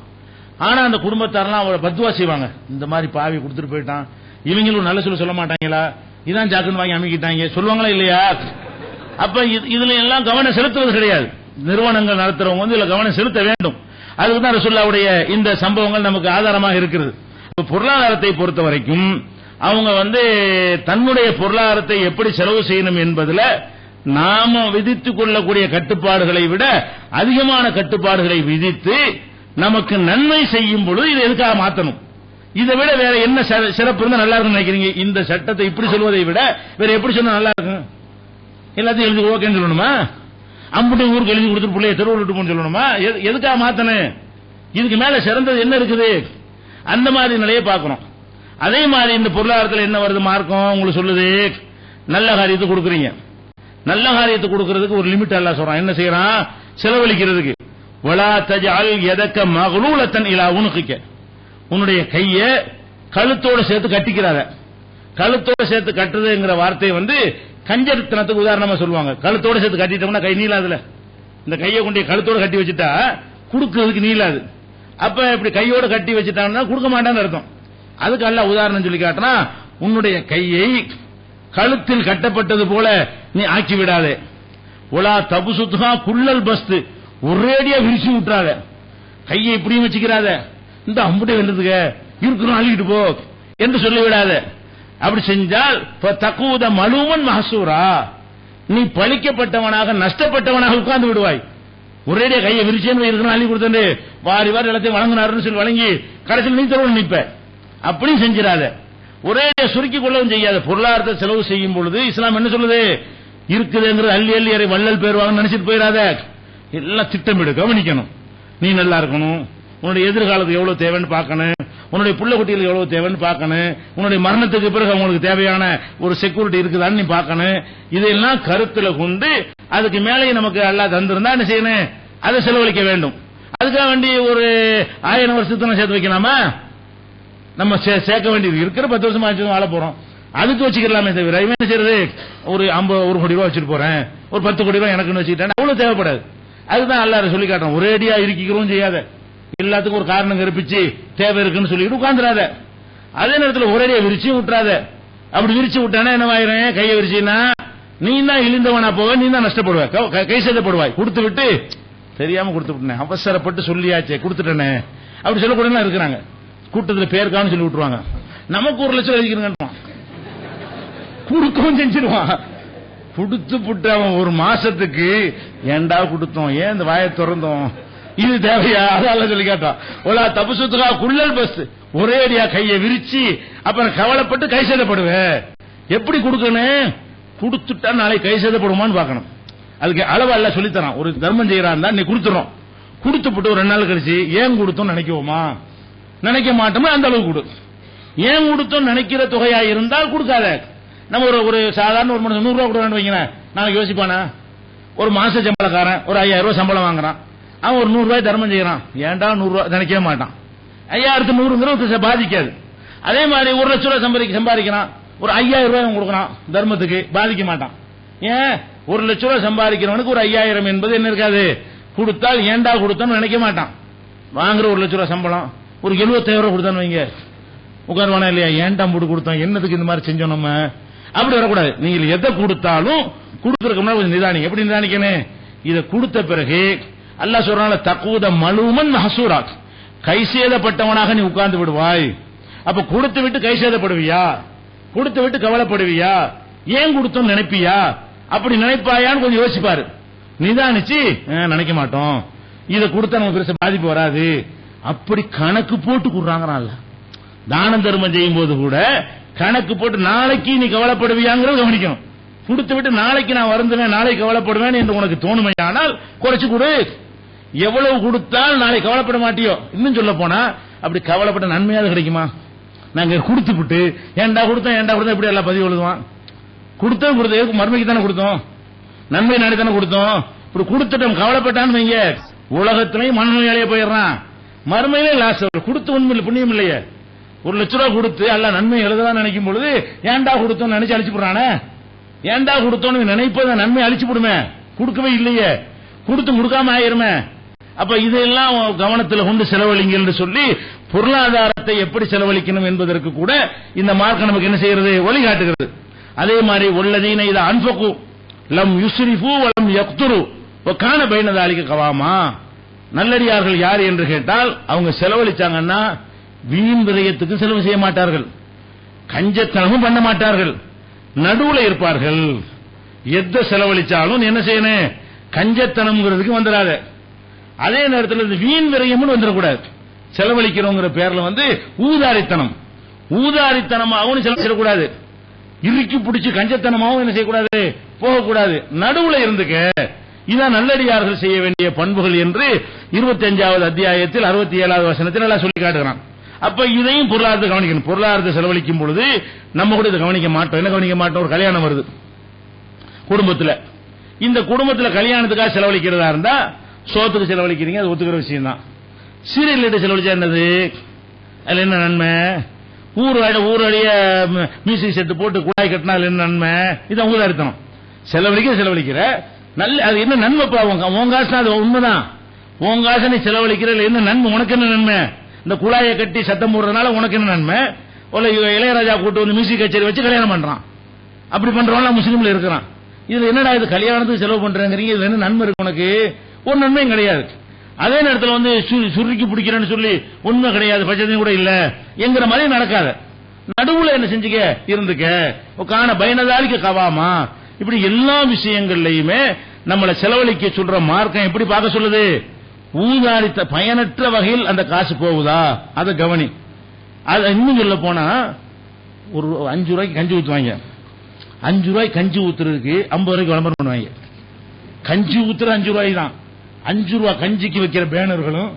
ஆனா அந்த குடும்பத்தாரெல்லாம் அவரை பத்துவா செய்வாங்க. இந்த மாதிரி பாவி கொடுத்துட்டு போயிட்டான், இவங்களும் நல்ல சொல்ல மாட்டாங்களா, இதான் ஜாக்குன்னு வாங்கி அமைக்கிட்டாங்க சொல்லுவாங்களா இல்லையா? அப்ப இதுல எல்லாம் கவனம் செலுத்துவது கிடையாது. நிறுவனங்கள் நடத்துறவங்க இதுல கவனம் செலுத்த வேண்டும். அதுக்குதான் ரசூலுல்லாஹ்வுடைய இந்த சம்பவங்கள் நமக்கு ஆதாரமாக இருக்கிறது. பொருளாதாரத்தை பொறுத்த வரைக்கும் அவங்க தன்னுடைய பொருளாதாரத்தை எப்படி செலவு செய்யணும் என்பதுல நாம விதித்துக் கொள்ளக்கூடிய கட்டுப்பாடுகளை விட அதிகமான கட்டுப்பாடுகளை விதித்து நமக்கு நன்மை செய்யும் பொழுது இதை எதுக்காக மாற்றணும்? இதை விட வேற என்ன சிறப்பு இருந்தா நல்லா இருக்கும் நினைக்கிறீங்க? இந்த சட்டத்தை இப்படி சொல்வதை விட வேற எப்படி சொன்னா நல்லா இருக்கும்? எல்லாத்தையும் எழுதி ஓகேன்னு சொல்லணுமா? அம்புட்டை ஊருக்கு எழுதி கொடுத்துட்டு பிள்ளைய தெருவில் விட்டு போன்னு சொல்லணுமா? எதுக்காக மாத்தணும்? இதுக்கு மேல சிறந்தது என்ன இருக்குது? அந்த மாதிரி நிலையை பார்க்கணும். அதே மாதிரி இந்த பொருளாதாரத்தில் என்ன வருது மார்க்கம் உங்களுக்கு சொல்லுது, நல்ல காரியத்தை கொடுக்குறீங்க. நல்ல காரியத்தை கொடுக்கிறதுக்கு ஒரு லிமிட் அல்லாஹ் சொல்றான். என்ன செய்யறான்? செலவழிக்கிறதுக்கு. வலா தஜஅல் யதக மக்லூலத்தன் இலா உனுகிக, உன்னுடைய கையை கழுத்தோட சேர்த்து கட்டிக்கிறாத. கழுத்தோட சேர்த்து கட்டுறதுங்கிற வார்த்தை கஞ்சத்தனத்துக்கு உதாரணமா சொல்லுவாங்க. கழுத்தோட சேர்த்து கட்டிட்டோம்னா கை நீளாதுல. இந்த கையை கொண்டு கழுத்தோட கட்டி வச்சுட்டா கொடுக்கிறதுக்கு நீளாது. அப்ப இப்படி கையோட கட்டி வச்சுட்டாங்கன்னா கொடுக்க மாட்டான்னு அர்த்தம். அதுக்கு அல்லாஹ் உதாரணம் சொல்லி காட்டினா, உன்னுடைய கையை கழுத்தில் கட்டப்பட்டது போல நீ ஆக்கி விடாதே. ஒலா தபுசுத்ஹா குல்லல் பஸ்து, ஒரேடியா விரிச்சு விட்டுறாத. கையை இப்படியும் வச்சுக்கிறாத, இந்த அம்புட்டை வென்றதுக்க இருக்கிறோம் அள்ளிக்கிட்டு போ என்று சொல்லிவிடாத. அப்படி செஞ்சால் தக்கூத மலுமன் மஹசூரா, நீ பழிக்கப்பட்டவனாக நஷ்டப்பட்டவனாக உட்கார்ந்து விடுவாய். ஒரேடியா கையை விரிச்சேன்னு இருக்கணும் அள்ளி கொடுத்து வாரி வாரி எல்லாத்தையும் வழங்கினாருன்னு சொல்லி வழங்கி கடைசியில் நீ தருவ நிற்ப. அப்படியும் செஞ்சிடாத. ஒரேடியா சுருக்கிக் கொள்ளவும் செய்யாத. பொருளாதாரத்தை செலவு செய்யும் பொழுது இஸ்லாம் என்ன சொல்லுது? இருக்குதுங்கிறது அள்ளி அள்ளி அரை வள்ளல் பேருவாங்க நினைச்சிட்டு போயிடாத. எல்லாம் திட்டமிடு, கவனிக்கணும். நீ நல்லா இருக்கணும், உன்னுடைய எதிர்காலத்துக்கு எவ்வளவு தேவைன்னு பார்க்கணும், உன்னுடைய புள்ள குட்டிகளுக்கு எவ்வளவு தேவைன்னு பார்க்கணும், உன்னுடைய மரணத்துக்கு பிறகு அவங்களுக்கு தேவையான ஒரு செக்யூரிட்டி இருக்குதான்னு நீ பார்க்கணும். இதெல்லாம் கருத்துல கொண்டு அதுக்கு மேலே நமக்கு அல்லாஹ் தந்திருந்தா என்ன செய்யணும்? அதை செலவழிக்க வேண்டும். அதுக்காக வேண்டி ஒரு 1000 வருஷத்துல சேர்த்து வைக்கலாமா? நம்ம சேர்க்க வேண்டியது இருக்கிற 10 வருஷமா வாழ போறோம், அதுக்கு வச்சுக்கலாமே தவிர இவன் என்ன செய்யறது? ஒரு 1 கோடி ரூபாய் வச்சுட்டு போறேன், ஒரு 10 கோடி ரூபாய் எனக்குன்னு வச்சுக்கிட்டேன், அவ்வளவு தேவைப்படாது. அதுதான் அல்லாஹ் சொல்லி காட்டுறோம். ஒரேடியா இருக்கிறோம் செய்யாத, எல்லாத்துக்கும் ஒரு காரணம் கற்பிச்சு தேவை இருக்குன்னு சொல்லிட்டு உட்கார்ந்துடாத. அதே நேரத்தில் ஒரேடியா விரிச்சு விட்டுறாத. அப்படி விரிச்சு விட்டானா என்னவாயிரும்? கையை விரிச்சினா நீ தான் இழிந்தவனா போவ, நீ தான் நஷ்டப்படுவ, கை சேதப்படுவாய். கொடுத்து விட்டு தெரியாம கொடுத்து விட்டேன், அவசரப்பட்டு சொல்லியாச்சே கொடுத்துட்டேனே அப்படி சொல்லக்கூட இருக்கிறாங்க. கூட்டத்தில் பேருக்கான்னு சொல்லி விட்டுருவாங்க. நமக்கு 1 லட்சம் எழுதிக்கிறேன், கொடுக்கவும் செஞ்சிருவான். கொடுத்து புட்டு அவன் 1 மாசத்துக்கு ஏண்டா கொடுத்தோம், ஏன் இந்த வாயை திறந்தோம், இது தேவையா? அதான் சொல்லி கேட்டான். ஒலா தபுசுத்துகா குள்ளல் பஸ், ஒரேடியா கையை விரிச்சு அப்புறம் கவலைப்பட்டு கை சேதப்படுவேன். எப்படி கொடுக்கணும்? கொடுத்துட்டா நாளை கை சேதப்படுமான்னு பார்க்கணும். அதுக்கு அளவு அல்ல சொல்லித்தரான். ஒரு தர்மம் செய்யறான் தான் நீ கொடுத்துறோம், கொடுத்து போட்டு ஒரு 2 நாள் கழிச்சு ஏன் கொடுத்தோம் நினைக்குவோமா? நினைக்க மாட்டோமா? அந்த அளவு கொடு. ஏன் கொடுத்தோம் நினைக்கிற தொகையா இருந்தால் கொடுக்காத. நம்ம ஒரு சாதாரண ஒரு மனுஷன் 100 ரூபாய் கொடுக்கணும் வைக்கிறேன், நான் யோசிப்பானா? ஒரு மாச சம்பளக்காரன் ஒரு 5000 ரூபாய் சம்பளம் வாங்குறான், அவன் ஒரு 100 ரூபாய் தர்மம் செய்யறான், ஏன்டா 100 ரூபாய் நினைக்கவே மாட்டான். 5100 பாதிக்காது. அதே மாதிரி 1 லட்சம் ரூபாய் சம்பாதிக்கிறான், ஒரு 5000 ரூபாய் கொடுக்கறான் தர்மத்துக்கு, பாதிக்க மாட்டான். ஏன்? 1 லட்சம் ரூபாய் சம்பாதிக்கிறவனுக்கு ஒரு 5000 என்பது என்ன இருக்காது, கொடுத்தால் ஏண்டா கொடுத்தோம்னு நினைக்க மாட்டான். வாங்குற 1 லட்சம் ரூபாய் சம்பளம் ஒரு 75000 ரூபாய் கொடுத்தான்னு வைங்க, உட்காருவானா இல்லையா? ஏன்டா போட்டு கொடுத்தோம், என்னதுக்கு இந்த மாதிரி செஞ்சோம் நம்ம? அப்படி வரக்கூடாது. நீங்க எதை கொடுத்தாலும் கொடுக்கறதுக்கு முன்னாடி கொஞ்சம் நிதானிங்க. எப்படி நிதானிக்கணும்? இதை கொடுத்த பிறகு அல்லாஹ் சொல்றான், தக்கூத மலுமன் மஹசூரா, கை சேதப்பட்டவனாக நீ உட்கார்ந்து விடுவாய். அப்ப கொடுத்து விட்டு கை சேதப்படுவியா? கொடுத்து விட்டு கவலைப்படுவியா? ஏன் கொடுத்தோம் நினைப்பியா? அப்படி நினைப்பாயான்னு கொஞ்சம் யோசிப்பாரு. நிதானிச்சு நினைக்க மாட்டோம், இதை கொடுத்தா நமக்கு பெருசா பாதிப்பு வராது, அப்படி கணக்கு போட்டு கொடுறாங்கறான்ல. தான தர்மம் செய்யும் போது கூட கணக்கு போட்டு நாளைக்கு நீ கவலைப்படுவியாங்கிறத கவனிக்கணும். கொடுத்து விட்டு நாளைக்கு நான் வருந்துவேன், நாளைக்கு கவலைப்படுவேன் என்று உனக்கு தோணுமையானால் குறைச்சு கொடு. எவ்வளவு கொடுத்தால் நாளைக்கு கவலைப்பட மாட்டியோ. இன்னும் சொல்ல போனா அப்படி கவலைப்பட்ட நன்மையாவது கிடைக்குமா? நாங்க கொடுத்து விட்டு ஏண்டா கொடுத்தோம் இப்படி எல்லாம் பதிவு எழுதுவான். கொடுத்தோம் மறுமைக்கு தானே கொடுத்தோம், நன்மை நாடி தானே கொடுத்தோம். இப்படி கொடுத்துட்டோம் கவலைப்பட்டான்னு வைங்க, உலகத்திலையும் மனநோயாளியே போயிடுறான், மறுமையிலே லாஸ். கொடுத்து உண்மையில் புண்ணியம் இல்லையே. 1 லட்ச ரூபாய் கொடுத்து அல்ல நன்மை எழுதலாம் நினைக்கும் பொழுது ஏண்டா கொடுத்தோம் நினைச்சு அழிச்சு போடுறானே. ஏண்டா கொடுத்தோன்னு நினைப்பத நன்மை அழிச்சு போடுமே, கொடுக்கவே இல்லையே, கொடுத்து கொடுக்காம ஆயிருமே. அப்ப இதெல்லாம் கவனத்தில் கொண்டு செலவழிங்க என்று சொல்லி பொருளாதாரத்தை எப்படி செலவழிக்கணும் என்பதற்கு கூட இந்த மார்க்கம் நமக்கு என்ன செய்யறது, வழிகாட்டுகிறது. அதே மாதிரி உள்ளதீன இத அன்ஃபகு லம் யுஸ்ரிஃபு வலம் யக்துரு வகான பைன தாலிக கவாமா. நல்லடியார்கள் யார் என்று கேட்டால் அவங்க செலவழிச்சாங்கன்னா வீண் விரயத்துக்கு செலவு செய்ய மாட்டார்கள், கஞ்சத்தனமும் பண்ண மாட்டார்கள், நடுவுல இருப்பார்கள். எதை செலவழிச்சாலும் என்ன செய்யணும், கஞ்சத்தனம்ங்கிறதுக்கு வந்துடாத. அதே நேரத்தில் வீண் விரயம்னு வந்துடக்கூடாது. செலவழிக்கிறோங்கிற பேர்ல ஊதாரித்தனமாகவும் செலவிடக்கூடாது, இறுக்கி பிடிச்சு கஞ்சத்தனமாகவும் என்ன செய்யக்கூடாது, போகக்கூடாது. நடுவுல இருந்துக்க. இதான் நல்லடியார்கள் செய்ய வேண்டிய பண்புகள் என்று 25வது அத்தியாயத்தில் 67வது வசனத்தில் எல்லாம் சொல்லி காட்டுகிறான். அப்ப இதையும் பொருளாதாரத்தை கவனிக்கணும். பொருளாதாரத்தை செலவழிக்கும் பொழுது நம்ம கூட இதை கவனிக்க மாட்டோம். என்ன கவனிக்க மாட்டோம், ஒரு கல்யாணம் வருது குடும்பத்தில், இந்த குடும்பத்தில் கல்யாணத்துக்காக செலவழிக்கிறதா இருந்தா சோத்துக்கு செலவழிக்கிறீங்க, அது ஒத்துக்கிற விஷயம் தான். சீரியல் செலவழிச்சா என்னது, அதுல என்ன நன்மை? ஊரடிய மியூசிக் செட்டு போட்டு குழாய் கட்டினா அதுல என்ன நன்மை? இதான் ஊதாரித்தனம். செலவழிக்கிற நல்ல அது என்ன நன்மை? உன் காசு அது உண்மைதான், உன் காசை நீ செலவழிக்கிற என்ன நன்மை? உனக்கு என்ன நன்மை? இந்த குழாயை கட்டி சத்தம் போடுறதுனால உனக்கு என்ன நன்மை? இளையராஜா கூட்டு வந்து மியூசிக் கச்சேரி வச்சு கல்யாணம் பண்றான், அப்படி பண்றவங்க முஸ்லீம்ல இருக்கிறான். இதுல என்னடா இது கல்யாணத்துக்கு செலவு பண்றேங்கிறீங்க, இதுல என்ன நன்மை இருக்கு உனக்கு? ஒரு நன்மையும் கிடையாது. அதே நேரத்தில் வந்து சுருக்கி பிடிக்கிறேன்னு சொல்லி உண்மை கிடையாது, பட்சத்தையும் கூட இல்ல என்கிற மாதிரி நடக்காத. நடுவுல என்ன செஞ்சுக்க, இருந்துக்க. காண பயனதாலிக்க கவாமா. இப்படி எல்லா விஷயங்கள்லயுமே நம்மளை செலவழிக்க சொல்ற மார்க்கம் எப்படி பார்க்க சொல்லுது, ஊதாரித்த பயனற்ற வகையில் அந்த காசு போகுதா அதை கவனி. அது இன்னும் சொல்ல போனா ஒரு 5 ரூபாய்க்கு கஞ்சி ஊத்துவாங்க, 5 ரூபாய்க்கு கஞ்சி ஊத்துறதுக்கு 50 ரூபாய்க்கு விளம்பரம் பண்ணுவாங்க. கஞ்சி ஊத்துற 5 ரூபாய் தான். 5 ரூபாய் கஞ்சிக்கு வைக்கிற பேனர்களும்,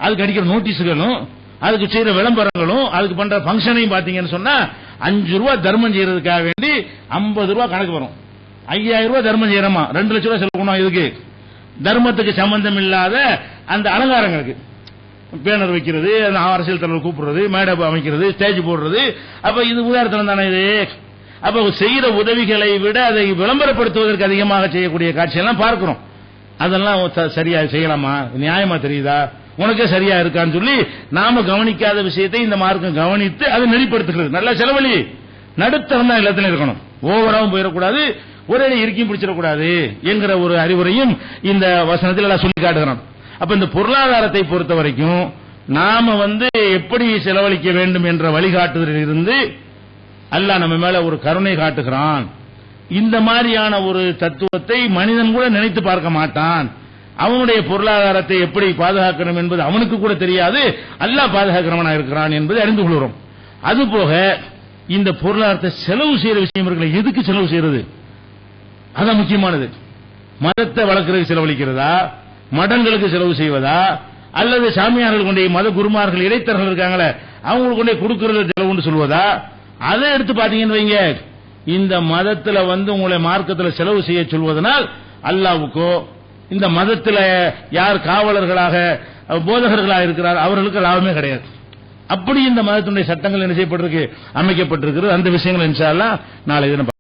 அதுக்கு அடிக்கிற நோட்டீஸுகளும், அதுக்கு செய்யற விளம்பரங்களும், அதுக்கு பண்ற பங்கனையும் பாத்தீங்கன்னு சொன்னா 5 ரூபாய் தர்மம் செய்யறதுக்காக வேண்டி 50 ரூபாய் கணக்கு வரும். 5000 ரூபாய் தர்மம் செய்யறமா, 2 லட்சம் ரூபாய் செலவு பண்ணுவோம். இதுக்கு தர்மத்துக்கு சம்பந்தம் இல்லாத அந்த அலங்காரங்களுக்கு பேனர் வைக்கிறது, அரசியல் தலைவர் கூப்பிடுறது, மேடை அமைக்கிறது, ஸ்டேஜ் போடுறது. அப்ப இது உதாரணம் தானே இது. அப்ப செய்யற உதவிகளை விட அதை விளம்பரப்படுத்துவதற்கு அதிகமாக செய்யக்கூடிய காட்சியெல்லாம் பார்க்கிறோம். அதெல்லாம் சரியா செய்யலாமா, நியாயமா தெரியுதா, உனக்கே சரியா இருக்கான்னு சொல்லி நாம கவனிக்காத விஷயத்தை இந்த மார்க்கம் கவனித்து அதை நெறிப்படுத்துகிறது. நல்ல செலவழி, நடுத்தரம் தான் எல்லாத்திலும் இருக்கணும், ஓவராவும் போயிடக்கூடாது, ஒரே இருக்கையும் பிடிச்சிடக்கூடாது என்கிற ஒரு அறிவுரையும் இந்த வசனத்தில் எல்லாம் சொல்லி காட்டுகிறான். அப்ப இந்த பொருளாதாரத்தை பொறுத்த வரைக்கும் நாம எப்படி செலவழிக்க வேண்டும் என்ற வழிகாட்டுதலில் இருந்து அல்லாஹ் நம்ம மேல ஒரு கருணை காட்டுகிறான். இந்த மாதிரியான ஒரு தத்துவத்தை மனிதன் கூட நினைத்து பார்க்க மாட்டான். அவனுடைய பொருளாதாரத்தை எப்படி பாதுகாக்கணும் என்பது அவனுக்கு கூட தெரியாது, அல்லாஹ் பாதுகாக்கிறவனா இருக்கிறான் என்பதை அறிந்து கொள்கிறோம். அதுபோக இந்த பொருளாதாரத்தை செலவு செய்யற விஷயம் இருக்குல்ல, எதுக்கு செலவு செய்யறது, அதான் முக்கியமானது. மதத்தை வளர்க்கறதுக்கு செலவழிக்கிறதா, மடங்களுக்கு செலவு செய்வதா, அல்லது சாமியார்கள் கொண்டே மத குருமார்கள் இடைத்தரர்கள் இருக்காங்களே அவங்களுக்கு கொண்டே கொடுக்கறது செலவுன்னு சொல்வதா? அதை எடுத்து பாத்தீங்கன்னு வைங்க, இந்த மதத்துல உங்களை மார்க்கத்தில் செலவு செய்ய சொல்வதனால் அல்லாஹ்வுக்கோ இந்த மதத்தில் யார் காவலர்களாக போதகர்களாக இருக்கிறார் அவர்களுக்கு லாபமே கிடையாது. அப்படி இந்த மதத்தினுடைய சட்டங்கள் என்ன செய்யப்பட்டிருக்கு, அமைக்கப்பட்டிருக்கிறது. அந்த விஷயங்கள் இன்ஷா அல்லாஹ் நாளை தினம்